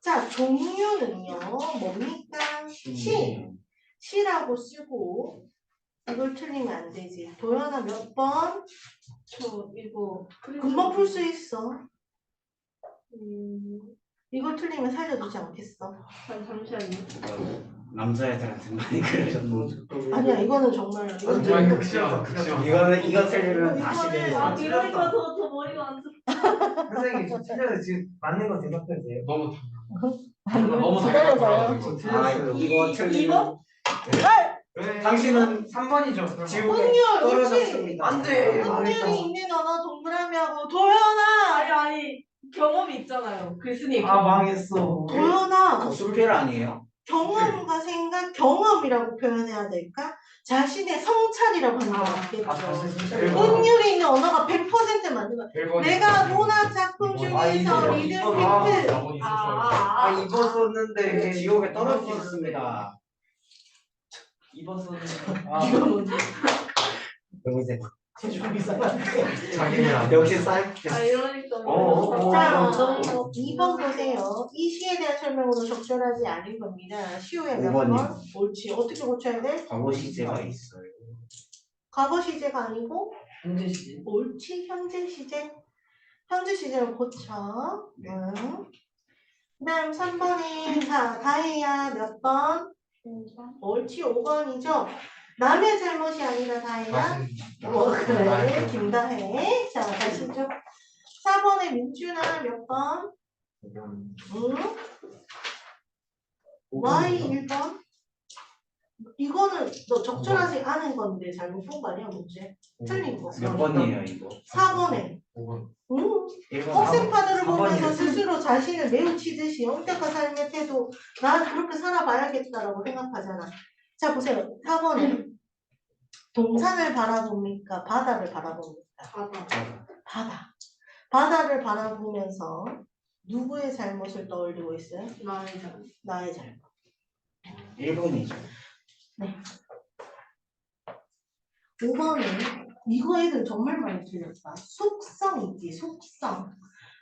자, 종류는요, 뭡니까? 시라고 쓰고, 이걸 틀리면 안 되지. 도연아 몇 번? 저 이거 금방 풀 수 있어. 이걸 틀리면 살려주지 않겠어. 잠시만요. 남자애들한테 많이 그러셨는데. 아니야, 이거는 정말. 이건 정말 틀리면 극심하다, 극심하다. 이거 틀리면 다시 이거는- 배워. 아 이러니까 더 머리가 안 좋아. 선생님 저 틀려서 지금 맞는 거 대답해도 돼요? 너무 아니요, 잘 기다려봐요. 저 아 틀렸어요. 이거 틀리면 왜? 당신은 3번이죠. 지옥에 흥렬, 떨어졌습니다. 안 돼. 흥렬이 있는 언어 동그라미하고 도연아! 아니 경험이 있잖아요. 글쓴이 아 망했어. 도연아! 수필 아니에요? 경험과 생각, 경험이라고 표현해야 될까? 자신의 성찰이라고 하는 거 아 맞겠죠? 다시 진짜. 흥률이 있는 언어가 100% 맞는 거야. 1번이 내가 문학 작품 이번. 중에서 이번. 리듬 이번. 팩트 4번이 아 있었어요. 입었었는데 지옥에 떨어지셨습니다. 입었었는데. 이거 뭔지 여기서 좀 이상한데. 자기는 역시 쌀. 아 이러니까 자, 어. 2번 보세요. 이 시에 대한 설명으로 적절하지 않은 겁니다. 시호에 몇 5번이요. 번? 옳지. 어떻게 고쳐야 돼? 과거 시제가 있어요. 과거 시제가 아니고 현재 시제. 옳지. 현재 시제. 현재 시제를 고쳐. 네. 그다음 3번에 자, 다혜야 몇 번? 옳지. 5번이죠. 남의 잘못이 아니라 다혜야. 그래. 김다혜. 자, 가시죠. 4번에 민준아 몇 번? Y 1번? 이거는 너 적절하지 않은 건데 잘못 본 거 아니야, 문제? 틀린 거. 몇 번이에요 이거? 4번에. 5번. 1번. 억센파드를 보면서 4번이요. 스스로 자신을 매우 치듯이 엄격한 삶의 태도, 난 그렇게 살아봐야겠다라고 생각하잖아. 자, 보세요. 4번에. 동산을 바라봅니까? 바다를 바라봅니까? 바다. 바다를 바라보면서 누구의 잘못을 떠올리고 있어요? 나의 잘못. 1번이죠. 5번은 이거 애들 정말 많이 틀렸다. 속성 있지, 속성.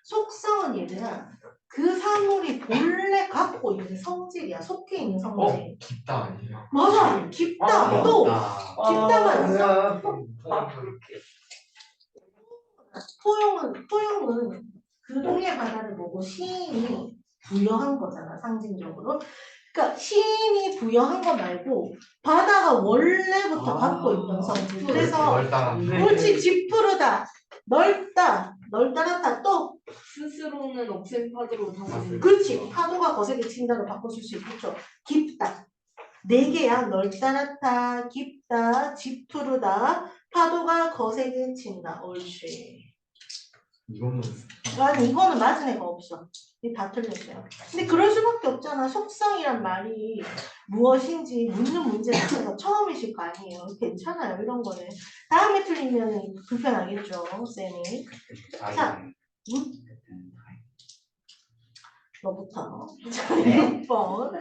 속성은 얘들아, 그 사물이 본래 갖고 있는 성질이야. 속해 있는 성질. 깊다 아니에요? 맞아! 깊다! 또! 깊다만 있어? 포용은 그 동해 바다를 보고 시인이 부여한 거잖아, 상징적으로. 그러니까 시인이 부여한 거 말고 바다가 원래부터 갖고 있던 성질. 그래서 넓다. 옳지, 짚푸르다, 넓다, 넓다랗다, 또 스스로는 억센파드로 담아내는. 그렇지, 파도가 거세게 친다로 바꿔줄 수 있겠죠. 깊다. 네 개야. 넓다랗다, 깊다, 짚푸르다, 파도가 거세게 친다. 옳지. 이거는 아니, 이거는 맞은 애가 없어. 이게 다 틀렸어요. 근데 그럴 수밖에 없잖아. 속성이란 말이 무엇인지 묻는 문제 자체가 처음이실 거 아니에요. 괜찮아요, 이런 거는. 다음에 틀리면 불편하겠죠, 쌤이. 자, 너부터. 네. 6번.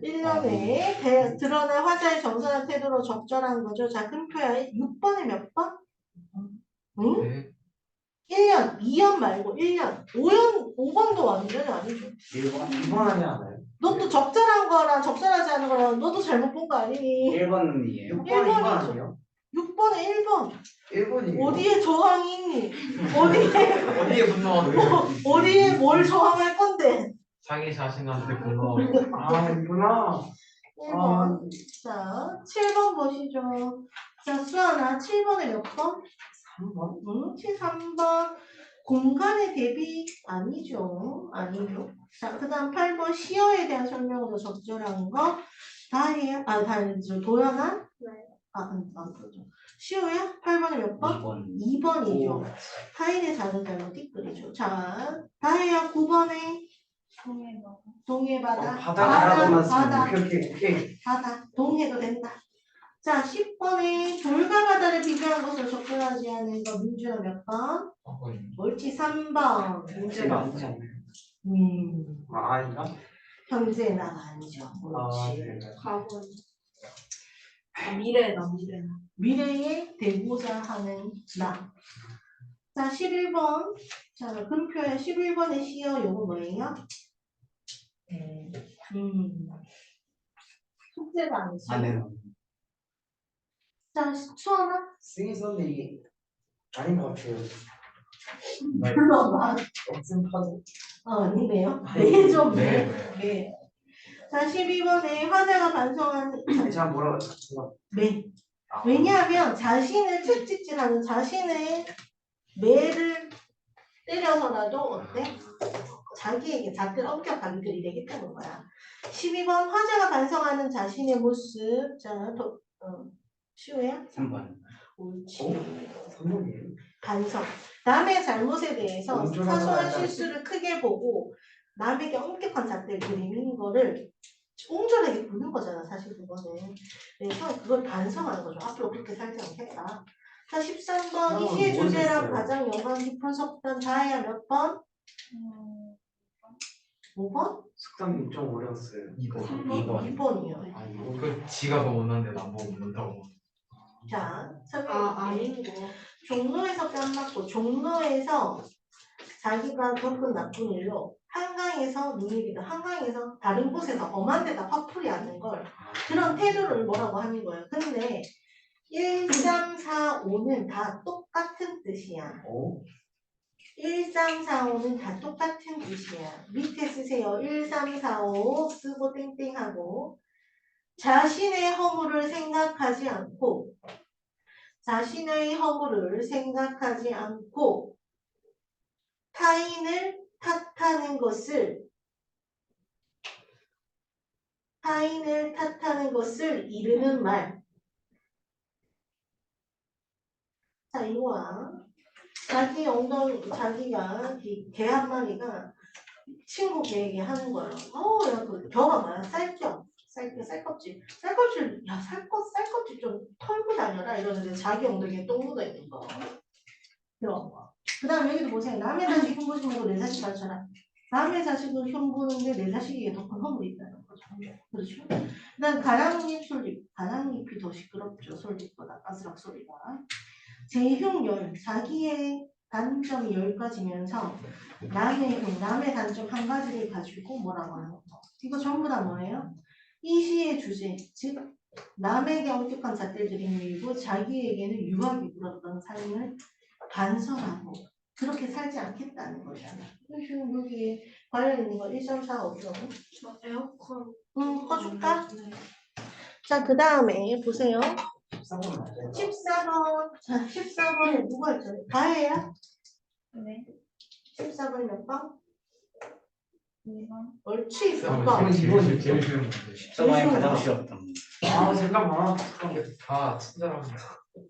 1년에 드러난 화자의 정선한 태도로 적절한 거죠. 자, 금표야. 6번에 몇 번? 응? 네. 1년, 2년 말고 1년. 5번도 완전히 아니죠. 1번? 2번 하지 않아요? 너 또 적절한 거랑 적절하지 않은 거랑 너도 잘못 본 거 아니니? 1번이에요. 6번 1번이죠. 2번 아니에요? 6번에 1번. 1번이에요. 어디에 저항이 있니? 어디에, 어디에 분노하는 어디에 뭘 저항할 건데? 자기 자신한테 분노하고 아 이구나. 1번. 자, 7번 보시죠. 자, 수아나 7번에 몇 번? 3번? 3번. 공간의 대비 아니죠. 아니죠. 자, 그 다음 8번 시어에 대한 설명으로 적절한 거. 다혜야? 도연아? 네. 그렇죠. 시호야? 8번에 몇 번? 2번. 2번이죠. 타인의 작은 잘못 띠끌이죠. 자, 다혜야 9번에 동해바다. 바다라고만 바다. 쓰면 오케이. 바다. 동해도 된다. 자, 10번에 돌과 바다를 비교한 것을 접근하지 않은 거 민주는 몇 번? 옳지, 3번. 민주는 몇 번? 아닌가? 현재는 아니죠. 아, 옳지. 네. 과거. 미래다 미래. 미래에 되고자 하는 나. 자, 11번. 자, 금표에 11번의 시어 요거 뭐예요? 숙제가 아니죠. 아, 네. 자, 수아나? 승희 선생님 아닌 것 같아요. 불러봐. 없음 파도. 아니네요. 네, 좀 네. 네. 네. 자, 12번에 화자가 반성하는 제가 뭐라고 했죠? 매. 왜냐하면 자신을 채찍질하는 자신의 매를 때려서라도 어때? 자기에게 잣을 엄격하게 들이대기 때문인 거야. 12번 화자가 반성하는 자신의 모습. 자, 시우야? 3번. 옳지. 선생님. 반성. 남의 잘못에 대해서 온전하다 사소한 말이야. 실수를 크게 보고 남에게 엄격한 잣대를 들이미는 거를 옹졸하게 보는 거잖아, 사실 그거는. 그래서 그걸 반성하는 거죠. 앞으로 그렇게 살지 않겠다. 자, 13번. 이 시의 주제랑 모르겠어요. 가장 연관 깊은 속담 다해야 몇 번? 5번? 숙담이 좀 어려웠어요. 2번. 2번이요. 아, 이거 그 지가 더 못났는데 남보고 못난다고. 자, 아닌 거. 종로에서 뺨 맞고 종로에서 자기가 겪은 나쁜 일로 한강에서 눈이 비다 한강에서 다른 곳에서 엄한 데다 화풀이 하는 걸 그런 태도를 뭐라고 하는 거예요. 근데 1, 3, 4, 5는 다 똑같은 뜻이야. 1, 3, 4, 5는 다 똑같은 뜻이야. 밑에 쓰세요. 1, 3, 4, 5 쓰고 땡땡하고 자신의 허물을 생각하지 않고 타인을 탓하는 것을 이르는 말. 자, 이거야. 자기가 개 한 마리가 친구 개에게 하는 거야. 야, 그 겨가 많아. 쌀껍질. 쌀껍질 좀 털고 다녀라. 이러는데 자기 엉덩이에 똥 묻어 있는 거. 그런 거. 그 다음 여기도 보세요. 남의 자식 흉보지 말고 내 자식 가르쳐라. 남의 자식을 흉보는데 내 자식에게 더 큰 허물이 있다는 거죠. 그렇죠? 그 다음 가랑잎이 더 시끄럽죠. 솔잎보다 바스락 소리가. 제흉열, 자기의 단점이 10가지면서 남의 단점 한 가지를 가지고 뭐라고 하는 거. 이거 전부 다 뭐예요? 이 시의 주제, 즉 남에게 엄격한 잣대를 들이밀고 자기에게는 유학이 불었던 삶을 반성하고 그렇게 살지 않겠다는 거잖아. 지금 여기 관련 있는 거 1.45죠. 에어컨. 꺼줄까? 네. 자, 그 다음에 보세요. 13번 맞아요. 14번. 자, 14번에 누가 있죠? 다혜야? 네. 14번이 몇 번? 2번. 옳지, 몇 번. 번? 제일 쉬운 문제. 14번이 가장 쉬웠던. 아, 잠깐만. 다 친절한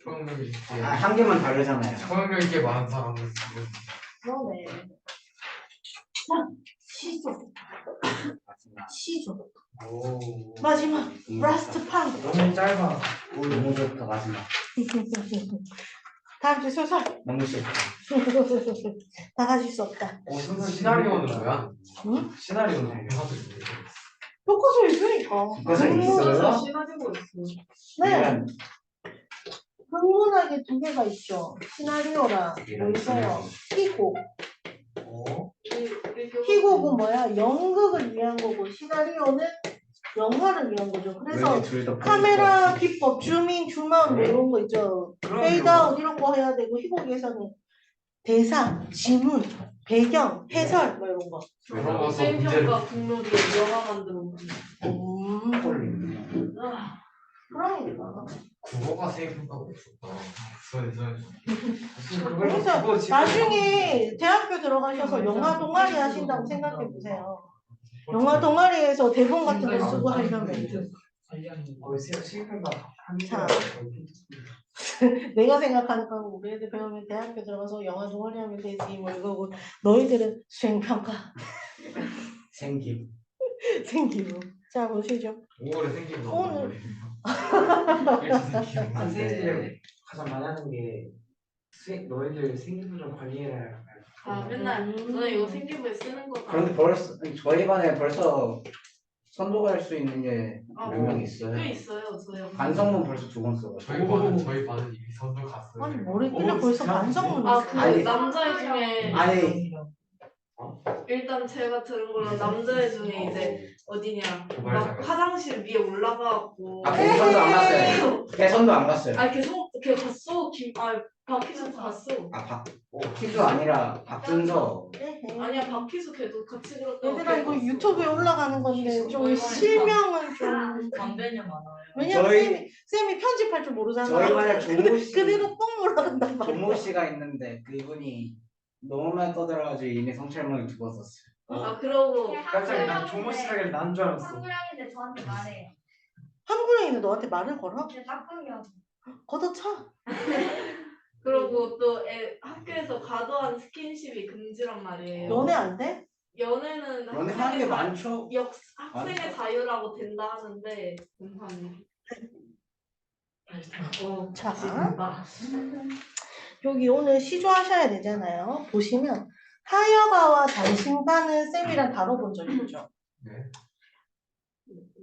초능력 있게. 한 개만 다르잖아요. 초능력 있게 많은 사람은 그러네. 자, 시조. 오. 마지막, 라스트 판. 너무 짧아. 너무 좋다, 마지막. 다음 주 소설. 너무 싫다. 다 가질 수 없다. 선생님 시나리오는 뭐야? 응? 시나리오는 교과서에 있으니까. 교과서에 있어요? 시나리오 있어. 네. 흥분하게 두 개가 있죠. 시나리오랑 뭐 있어요? 희곡. 희곡은 뭐야? 연극을 위한 거고 시나리오는 영화를 위한 거죠. 그래서 카메라 기법, 줌인, 줌아웃 뭐 이런 거 있죠. 페이드아웃 이런 거 해야 되고 희곡에서는 대사, 지문, 배경, 해설 뭐 이런 거. 그런 거 쌤 평가 국룰이 영화 만들어. 음. 그러니까. 국어가 세분하고 없었다. 그래서 나중에 대학교 들어가셔서 영화 동아리 하신다고 생각해 보세요. 영화 동아리에서 대본 같은 거 쓰고 하려면 실패가 자. 내가 생각하는 건 우리 애들 배우면 대학교 들어가서 영화 동아리 하면 되지 뭐 이거고 너희들은 수행평가 생김. 생기고 자 보시죠. 5월에 생기고 오늘. 선생님들 가장 많이 하는 게 너희들 생기부 좀 관리해라. 아 맨날 너네 이거 생기부에 쓰는 거다. 그런데 벌써 저희 반에 벌써 선도할 수 있는 게 몇 명 꽤 있어요. 있어요 저요. 반성문 벌써 2번 써요. 저희 반은 이미 선도 갔어요. 아니 뭐랬길래 벌써 반성문을 아그 아니. 남자애 중에 아니 일단 제가 들은 걸로 남자애 중에 이제 어디냐 막 도발자가. 화장실 위에 올라가고 아 개선도 안 갔어요. 개선도 안 갔어요. 아 걔 갔어 박희수 갔어. 아 박희수 아니라 박준서. 아니야 박희수 걔도 같이 그랬다고. 얘들아 이거 유튜브에 올라가는 건데 좀 실명은 좀 담배냐 많아요. 왜냐면 저희- 쌤이 편집할 줄 모르잖아. 저희 반에 종모 씨 그대로 뻥 올라간단 말이야. 종모 씨가 있는데 그분이 너무 많이 떠들어가지고 이미 성철문을 2번 썼어요. 아 그러고 깜짝이야. 난 종모 씨라길래 난 줄 알았어. 한국량인데 저한테 말해요. 한국인이 너한테 말을 걸어? 근데 깍꿍이요. 걷어차. 그러고 또 학교에서 과도한 스킨십이 금지란 말이에요. 연애 안 돼? 연애는 연애 하는 게 많죠. 학생의 많죠. 자유라고 된다 하는데 공판이. 자 여기 오늘 시조하셔야 되잖아요. 보시면 하여가와 단신반은 쌤이랑 다뤄본 적 있죠.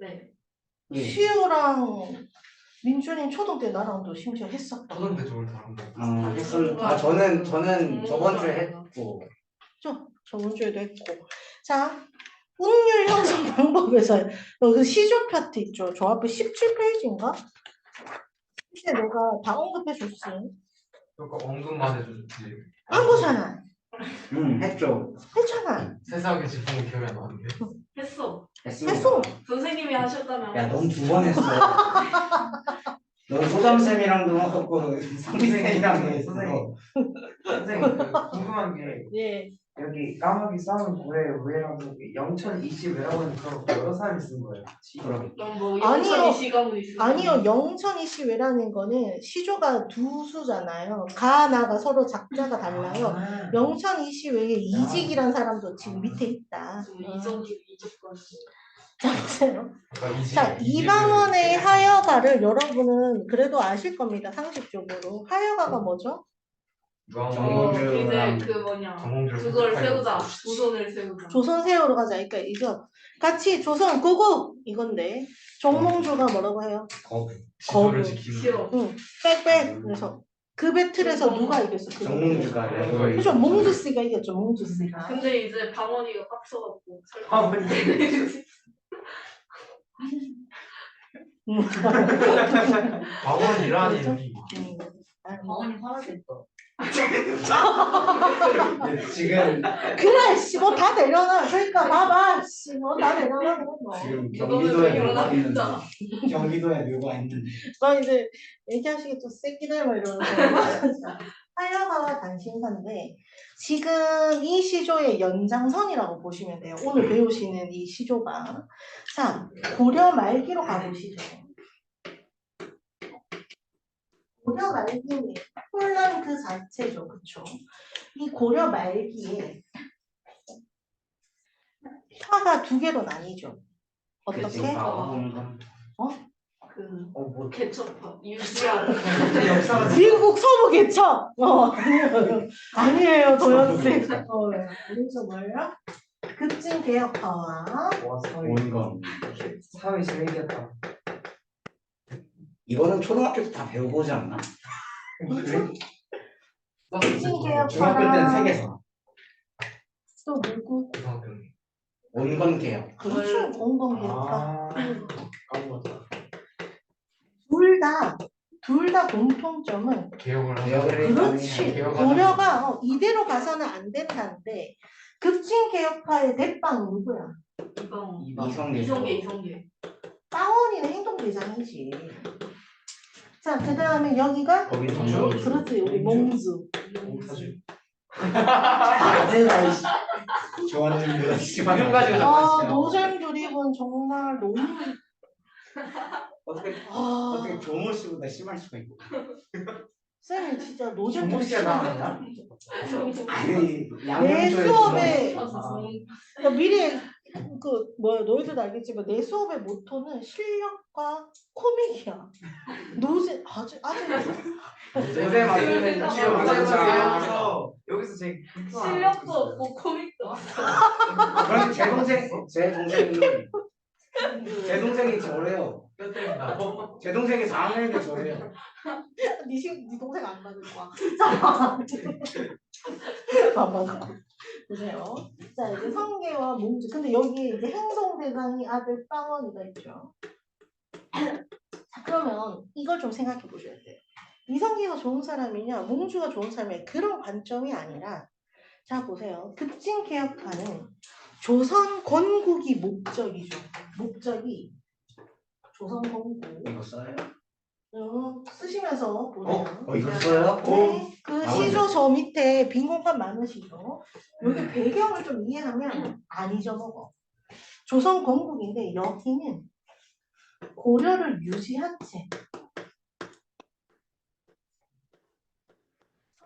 네. 예. 시우랑 민준이 초등 때 나랑도 심지어 했었다. 초등대 쪽을 다룬 거. 저는 저번 주에 했고 저번 주에도 했고. 자, 운율 형성 방법에서 그 시조 파트 있죠. 저 앞에 17페이지인가? 이제 내가 다 언급해 줬음. 그러니까 언급만 해줬지. 한 거잖아. 했죠. 했잖아. 세상에 지금은 기억이 안 나는데. 했어. 했습니다. 했어. 선생님이 하셨다면. 야, 넌 2번 했어. 넌 소담쌤이랑도 하고 상민쌤이랑도 했어. 선생님 궁금한 게 예. 여기 까마귀 싸우는 고래 왜라고 0,020왜라고 하는 그런 거 여러 사람이 쓴 거예요. 그럼 그럼 뭐 아니요. 영천이 시가문 있어요. 아니요, 영천이 시외라는 거는 시조가 두 수잖아요. 가나가 서로 작자가 달라요. 영천이 시외에 이직이란 사람도 지금 밑에 있다. 이적권. 자, 보세요. 그러니까 자, 2반원의 하여가를 여러분은 그래도 아실 겁니다. 상식적으로. 하여가가 뭐죠? 정몽주랑 이제 그 뭐냐. 정몽주 그걸 세우자. 조선을 세우자. 조선 세우러 가자. 그러니까 이죠. 같이 조선 고고 이건데 정몽주가 뭐라고 해요? 지도를 거부. 지키는. 싫어. 응, 빽빽. 그래서 그 배틀에서 누가 이겼어? 그 배틀. 정몽주가 그죠? 몽주씨가 이겼죠. 몽주씨가. 근데 이제 방언이가 빡쳐갖고. 방언이라니 그렇죠? 여기. 방언이 화나겠다. 지금 그래, 씨, 뭐 다 내려놔. 그러니까 봐봐, 씨, 뭐 다 내려놔. 지금 이거는 경기도에 묘가 일어나겠다. 있는데 경기도에 묘가 있는데 막 이제 얘기하시겠죠. 새끼들 막 이러면서. 하여가와 단신사인데 지금 이 시조의 연장선이라고 보시면 돼요. 오늘 배우시는 이 시조가. 자, 고려 말기로 가보시죠. 고려 말기는 혼란 그 자체죠. 그쵸? 이 고려 말기에 화가 두 개로 나뉘죠. 어떻게? 그 개척파 유지하고. 미국 서부 개척. 아니에요, 도연씨. 그래서 뭐예요? 급진 개혁파와 와 사회 온건 사회 제일 이겼다. 이거는 초등학교 때 다 배우고 오지 않나? 급진 중학교 때는 개혁파랑 세계사 또 누구? 온건 개혁 그렇죠, 온건 개혁파. 아 까먹었다. 둘 다 공통점은 개혁을 개혁을 그렇지. 개혁하자. 고려가 이대로 가서는 안 된다는데 급진 개혁파의 대빵 누구야? 이방. 이성계 이성계. 따원이는 행동대장이지. 자, 그 다음에 여기가 거기 그렇지, 우리 몽주. 내가 이씨. 좋아하는 거 지금까지 아, 노잼 드립은 정말 너무 어떻게 아, 조모 씨보다 심할 수가 있고. 쌤이 진짜 노잼 정국 드립 씨가 나왔나? 아니 내 양념초에 수업에 아, 그러니까 미리 너희들도 알겠지만 내 수업의 모토는 실력과 코믹이야. 노잼 아주 요새 맞으면 지금 맞아요. 여기서 제 실력도 없고 코믹도 없어. 그런데 제 동생이 저래요. 뼈 때린다. 제 동생이 4학년인데 저래요. 네 동생 안 받을 거야. 자, 봐봐. 보세요. 자, 이제 성계와 몽주. 근데 여기에 이제 행동 대상이 아들 따원이가 있죠. 자, 그러면 이걸 좀 생각해 보셔야 돼요. 이성계가 좋은 사람이냐, 몽주가 좋은 사람이냐, 그런 관점이 아니라, 자, 보세요. 급진개혁파는 조선 건국이 목적이죠. 목적이 조선 건국. 이거 써요? 쓰시면서 보세요. 이거 써요? 네, 그 나오네. 시조 저 밑에 빈 공간 많으시죠? 여기 배경을 좀 이해하면 안 잊어먹어. 조선 건국인데 여기는 고려를 유지한 채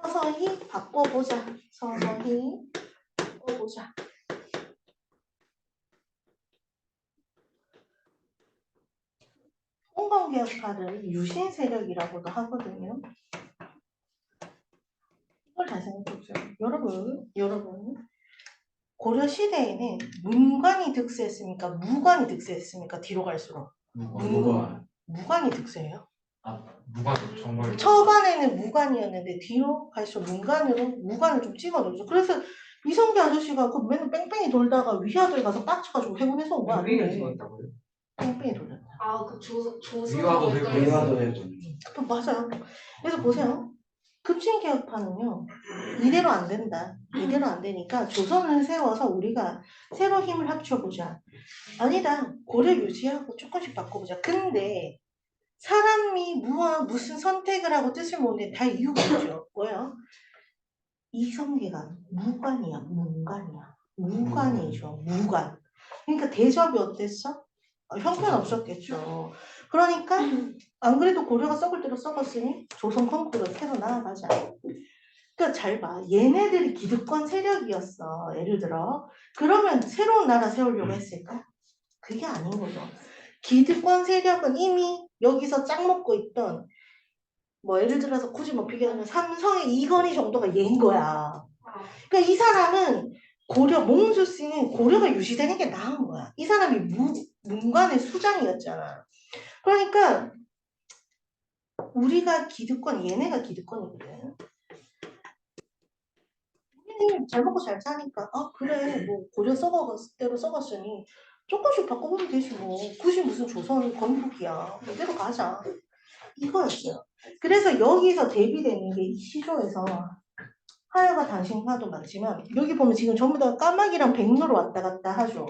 서서히 바꿔보자. 서서히 바꿔보자. 홍건개혁파를 유신 세력이라고도 하거든요. 이걸 잘 생각해 보세요. 여러분, 고려 시대에는 문관이 득세했습니까? 무관이 득세했습니까? 뒤로 갈수록 무관이 득세해요. 아, 누가 정말 초반에는 무관이었는데 뒤로 갈수록 무관을 좀 찍어놓죠. 그래서 이성계 아저씨가 그 맨날 뺑뺑이 돌다가 위화도에 가서 빡쳐가지고 해군에서 온 거 뺑뺑이를 아니에요? 찍었다고요? 뺑뺑이 돌렸다. 아, 그 조선 위화도 되고 위화도 되고. 맞아요. 그래서 보세요. 급진개혁파는요. 이대로 안 된다. 이대로 안 되니까 조선을 세워서 우리가 새로 힘을 합쳐보자. 아니다. 고려 유지하고 조금씩 바꿔보자. 근데 사람이 무슨 선택을 하고 뜻을 모으는데 다 이유가 있죠. 뭐예요? 이성계가 무관이야, 문관이야. 무관이죠, 무관. 그러니까 대접이 어땠어? 형편없었겠죠. 그러니까 안 그래도 고려가 썩을 대로 썩었으니 조선 건국으로 계속 나아가자. 그러니까 잘 봐. 얘네들이 기득권 세력이었어. 예를 들어. 그러면 새로운 나라 세우려고 했을까? 그게 아닌 거죠. 기득권 세력은 이미 여기서 짝 먹고 있던 예를 들어서 굳이 비교하면 삼성의 이건희 정도가 얘인 거야. 그러니까 이 사람은 몽주 씨는 고려가 유지되는 게 나은 거야. 이 사람이 문관의 수장이었잖아. 그러니까 우리가 기득권, 얘네가 기득권이거든. 우리는 잘 먹고 잘 사니까 그래 고려 대로 썩었으니 조금씩 바꿔보면 되지 뭐. 굳이 무슨 조선 건국이야. 이대로 가자. 이거였어요. 그래서 여기서 대비되는 게 이 시조에서 하여가 단신파도 많지만 여기 보면 지금 전부 다 까마귀랑 백로로 왔다 갔다 하죠.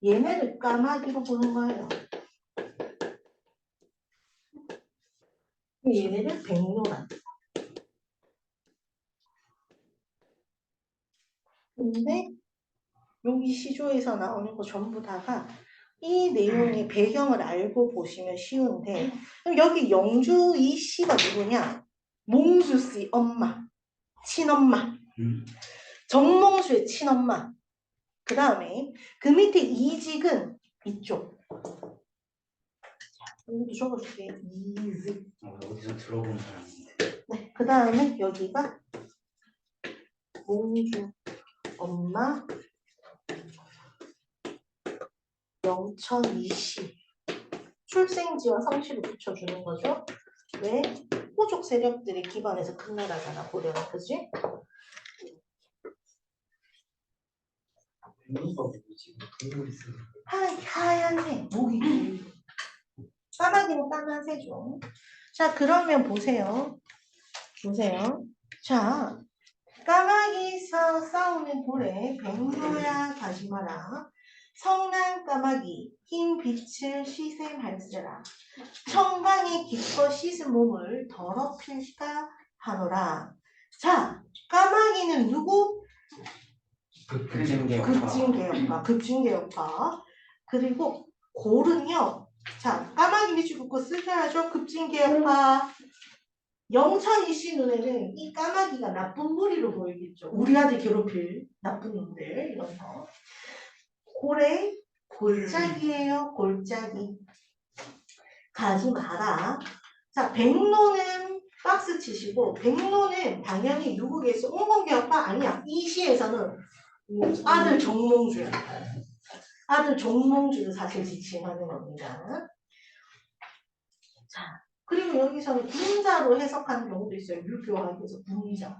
얘네를 까마귀로 보는 거예요. 얘네를 백로란. 근데 여기 시조에서 나오는 거 전부 다가 이 내용의 배경을 알고 보시면 쉬운데 그럼 여기 영주 이 씨가 누구냐? 몽주 씨 엄마, 친엄마. 정몽수의 친엄마. 그 다음에 그 밑에 이직은 이쪽. 여기도 적어줄게. 이직. 어디서 들어본 사람인데. 네. 그 다음에 여기가 몽주 엄마 영천 이씨. 출생지와 성씨를 붙여주는 거죠. 왜? 호족 세력들의 기반에서 큰 나라잖아, 고려는. 그지? 백로가 뭐지? 백로 있으면 하얀색, 목이 긴. 까마귀는 까만새죠. 자, 그러면 보세요. 자, 까마귀 싸우는 고래, 백로야 가지 마라. 성난 까마귀 흰 빛을 시샘 할지라 청강에 기껏 씻은 몸을 더럽힐까 하노라. 자, 까마귀는 누구? 급진개혁파. 급진개혁파. 그리고 골은요. 자, 까마귀 밑줄 긋고 쓰셔야죠. 급진개혁파. 영천이 씨 눈에는 이 까마귀가 나쁜 무리로 보이겠죠. 우리 아들 괴롭힐 나쁜 놈들 이런 거. 고래 골짜기예요. 골짜기. 가지 마라. 자, 백로는 박스 치시고 백로는 당연히 누구겠어? 옹공개혁파 아니야. 이 시에서는 아들 정몽주야. 아들 정몽주를 사실 지칭하는 겁니다. 자, 그리고 여기서는 군자로 해석하는 경우도 있어요. 율교학에서 군자.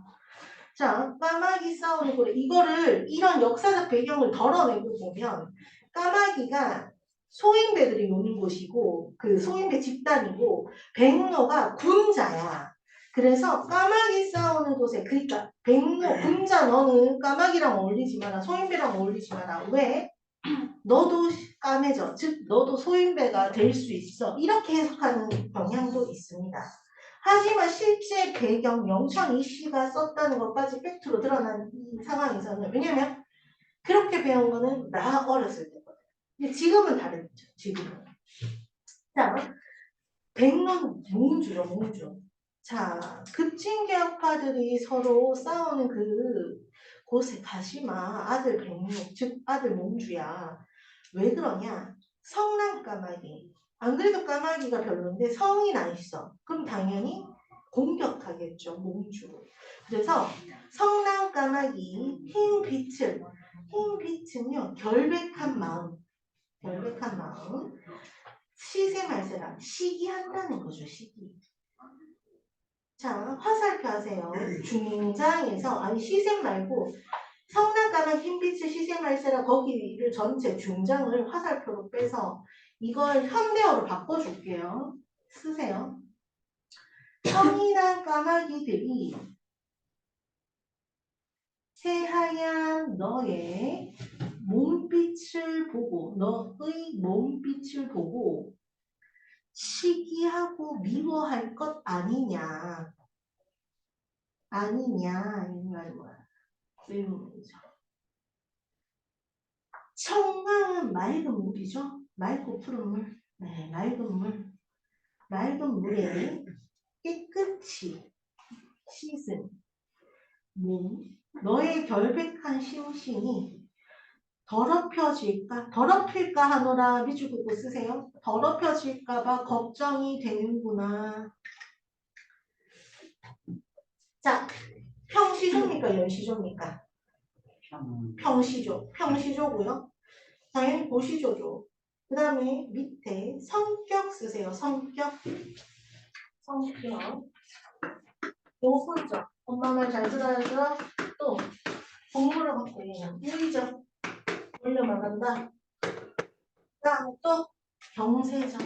자, 까마귀 싸우는 고래. 이거를 이런 역사적 배경을 덜어내고 보면 까마귀가 소인배들이 노는 곳이고 그 소인배 집단이고 백로가 군자야. 그래서 까마귀 싸우는 곳에 그러니까 백로 군자 너는 까마귀랑 어울리지 마라. 소인배랑 어울리지 마라. 왜? 너도 까매져. 즉 너도 소인배가 될 수 있어. 이렇게 해석하는 경향도 있습니다. 하지만 실제 배경 영천 이씨가 썼다는 것까지 팩트로 드러난 이 상황에서는 왜냐면 그렇게 배운 거는 나 어렸을 때거든. 근데 지금은 다르죠. 지금은. 자, 백론 몽주죠. 몽주. 자, 급진개혁파들이 서로 싸우는 그 곳에 가시마 아들 백록 즉 아들 몽주야. 왜 그러냐? 성난 까마귀. 안 그래도 까마귀가 별론데 성이 나 있어. 그럼 당연히 공격하겠죠. 몽주로. 그래서 성난 까마귀 흰 빛은요 결백한 마음. 결백한 마음. 시세말세라 시기한다는 거죠. 시기. 자, 화살표 하세요. 중장에서 아니 시샘 말고 성난까만 흰빛의 시샘할세라 거기를 전체 중장을 화살표로 빼서 이걸 현대어로 바꿔줄게요. 쓰세요. 성인한 까마귀들이 새하얀 너의 몸빛을 보고 너의 몸빛을 보고 시기하고 미워할 것 아니냐. 아니냐 이 말 뭐야. 의문이죠. 청강은 맑은 물이죠. 맑고 푸른 물. 네, 맑은 물. 맑은 물에 깨끗이 씻은 몸. 너의 결백한 심신이 더럽혀질까? 더럽힐까 하노라 밑줄 긋고 쓰세요. 더럽혀질까봐 걱정이 되는구나. 자, 평시조입니까? 연시조입니까? 평시조. 평시조고요. 당연히 고시조죠. 그 다음에 밑에 성격 쓰세요. 성격. 성격. 요소죠. 엄마 말 잘 들어야죠. 또 공부를 갖고 있는 우리죠. 올려나간다. 그 다음에 또 경세죠.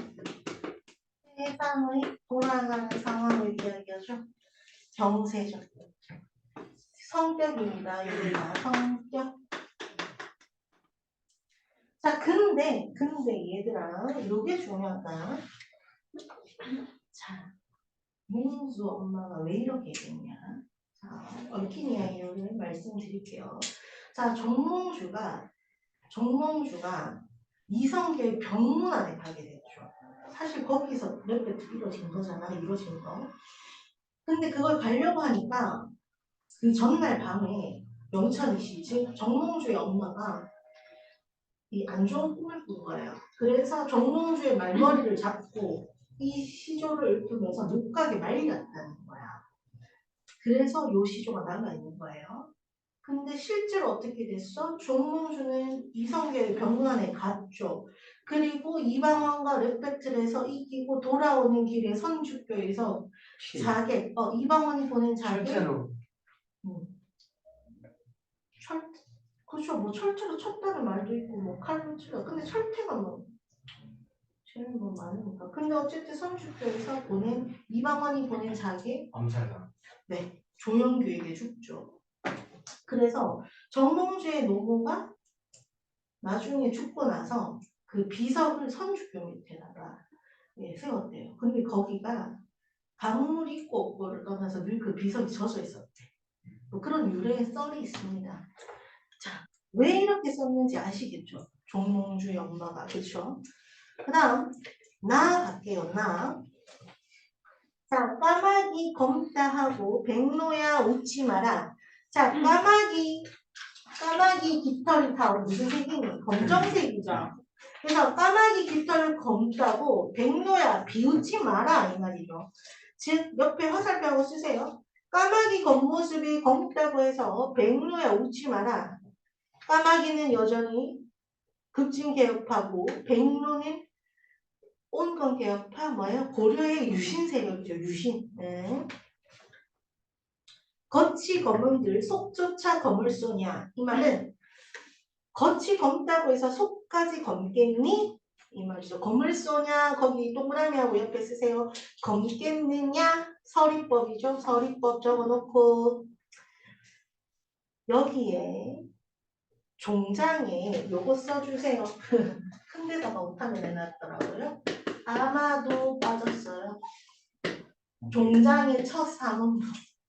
세상의 돌아가는 상황을 이야기하죠. 경세죠. 성격입니다. 여기가 성격. 자, 근데 얘들아, 요게 중요하다. 자, 몽주 엄마가 왜 이렇게 했냐? 자, 얽힌 이야기를 말씀드릴게요. 자, 정몽주가 이성계의 병문안에 가게 됐죠. 사실 거기서 레베트 이루어진 거잖아, 이루어진 거. 근데 그걸 가려고 하니까 그 전날 밤에 영천이씨, 즉 정몽주의 엄마가 이 안 좋은 꿈을 꾼 거예요. 그래서 정몽주의 말머리를 잡고 이 시조를 읊으면서 못 가게 말렸다는 거야. 그래서 요 시조가 남아있는 거예요. 근데 실제로 어떻게 됐어? 정몽주는 이성계의 병문안에 갔죠. 그리고 이방원과 르페틀에서 이기고 돌아오는 길에 선주교에서 자객, 이방원이 보낸 자객 실제로 그렇죠. 뭐 철퇴로 쳤다는 말도 있고 뭐 칼로 치다. 근데 철퇴가 뭐 제일 뭐 많으니까. 근데 어쨌든 선주교에서 보낸 이방원이 보낸 자기 암살당. 네 조영규에게 죽죠. 그래서 정몽주의 노고가 나중에 죽고 나서 그 비석을 선주교 밑에다가 예, 세웠대요. 근데 거기가 강물이 있고 없고를 떠나서 늘 그 비석이 젖어 있었대. 뭐 그런 유래의 썰이 있습니다. 자, 왜 이렇게 썼는지 아시겠죠? 종몽주의 엄마가, 그쵸? 그 다음, 나 갈게요, 나. 자, 까마귀 검다 하고 백로야 웃지 마라. 자, 까마귀 깃털이 다 무슨 색이니? 검정색이죠. 그래서 까마귀 깃털을 검다고 백로야 비웃지 마라 이 말이죠. 즉 옆에 화살표하고 쓰세요. 까마귀 겉모습이 검다고 해서 백로야 웃지 마라. 까마귀는 여전히 급진개혁파고 백로는 온건개혁파 뭐예요? 고려의 유신 세력이죠. 유신. 네. 겉이 검은들 속조차 검을 쏘냐. 이 말은 겉이 검다고 해서 속까지 검겠니? 이 말이죠. 검을 쏘냐 거기 동그라미하고 옆에 쓰세요. 검겠느냐 서리법이죠. 서리법 적어놓고 여기에 종장에 요거 써주세요. 큰 데다가 오타를 내놨더라고요. 아마도 빠졌어요. 종장의 첫 사문.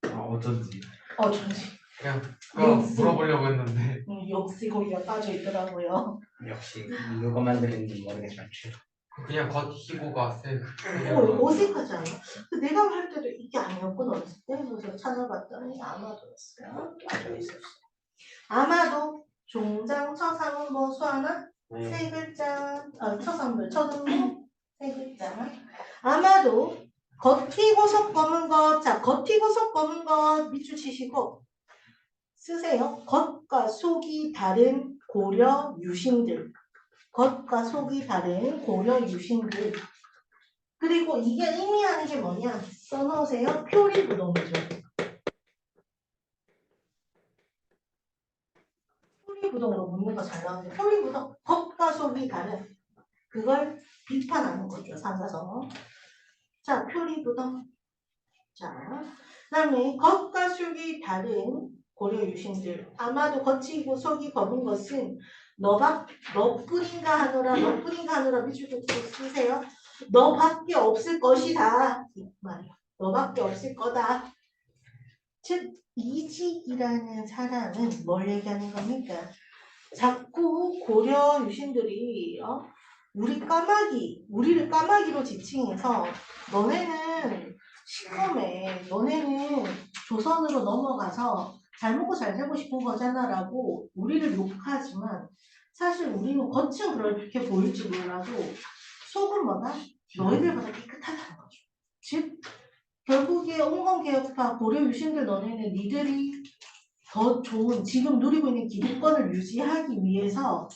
어쩐지. 어쩐지. 그냥 그거 물어보려고 했는데. 역시 거기가 빠져있더라고요. 역시 누가 만드는지 모르겠지만 그냥 겉희고가 세. 어색하지 않아? 내가 할 때도 이게 아니었구나 어렸을 때. 그래서 찾아봤더니 아마도였어요. 빠져있었어요. 아마도 종장 처상은 뭐 수하나? 세 글자. 처상들 첫음모 세 글자. 아마도 겉이고속 검은 것. 자, 겉이고속 검은 것 밑줄 치시고 쓰세요. 겉과 속이 다른 고려 유신들. 겉과 속이 다른 고려 유신들. 그리고 이게 의미하는 게 뭐냐? 써놓으세요. 표리부동이죠. 표리부동으로 묻는 거 잘 나오는데 표리부동, 겉과 속이 다른 그걸 비판하는 거죠. 상가서. 자, 표리부동. 자, 그 다음에 겉과 속이 다른 고려 유신들. 아마도 겉이고 속이 검은 것은 너뿐인가 하노라 밑줄 쓰세요. 너밖에 없을 것이다. 이 말이야. 너밖에 없을 거다. 즉 이직이라는 사람은 뭘 얘기하는 겁니까? 자꾸 고려 유신들이 우리를 까마귀로 지칭해서 너네는 시커매, 너네는 조선으로 넘어가서 잘 먹고 잘 살고 싶은 거잖아 라고 우리를 욕하지만 사실 우리는 겉은 그렇게 보일지 몰라도 속은 뭐다? 너희들보다 깨끗하다는 거죠. 즉 결국에 온건개혁파 고려 유신들 너네는 니들이 더 좋은 지금 누리고 있는 기득권을 유지하기 위해서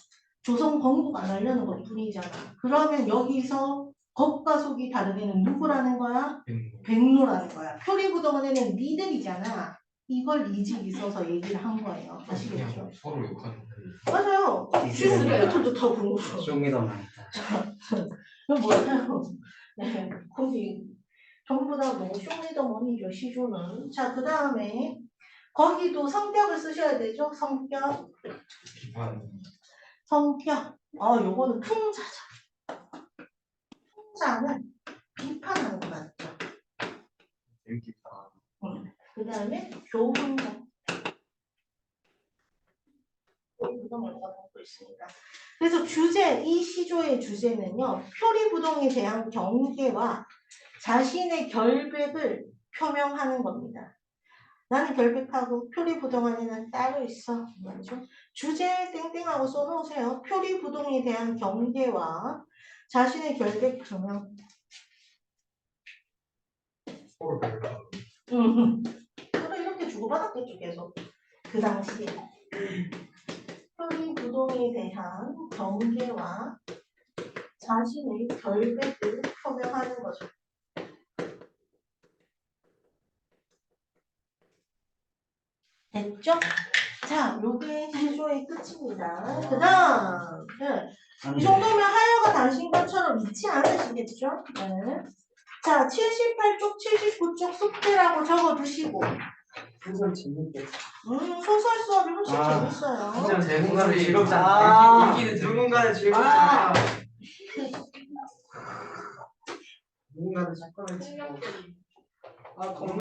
조선 건국 안 하려는 것 뿐이잖아. 그러면 여기서 겉과 속이 다른 애는 누구라는 거야? 백로라는 거야. 표리부동은 애는 니들이잖아. 이걸 이직 있어서 얘기를 한 거예요. 아시겠죠? 그냥 서로 욕하는 거. 맞아요. 지금 애들도 다 그런 거죠. 쇼미더만 있다. 그럼 뭐예요? 네, 거기 전부 다 뭐 쇼미더머니죠. 시조는. 자, 그 다음에 거기도 성격을 쓰셔야 되죠. 성격. 비판. 성격. 요거는 풍자죠. 풍자는 비판하는 거 맞죠? 재밌겠다. 그 다음에 교훈적. 부동을 갖고 있습니다. 그래서 이 시조의 주제는요. 표리부동에 대한 경계와 자신의 결백을 표명하는 겁니다. 나는 결백하고 표리부동 안에는 따로 있어. 맞죠? 주제 땡땡하고 써놓으세요. 표리부동에 대한 경계와 자신의 결백 표명. 서로 별로. 서로 이렇게 주고받았겠죠, 계속. 그 당시에. 표리부동에 대한 경계와 자신의 결백을 표명하는 거죠. 됐죠? 자, 요게 시조의 끝입니다. 그 다음, 이 정도면 하여가 당신 것처럼 잊지 않으시겠죠? 네. 자, 78쪽, 79쪽 숙제라고 적어두시고. 그건 재밌겠다. 소설 수업이 훨씬 아, 재밌어요. 진짜 제 누군가는 목소리 즐겁잖아. 아, 얘기는 누군가는 재밌어요. 즐겁잖아. 누군가는 사건을 치고. 폭력적인. 아,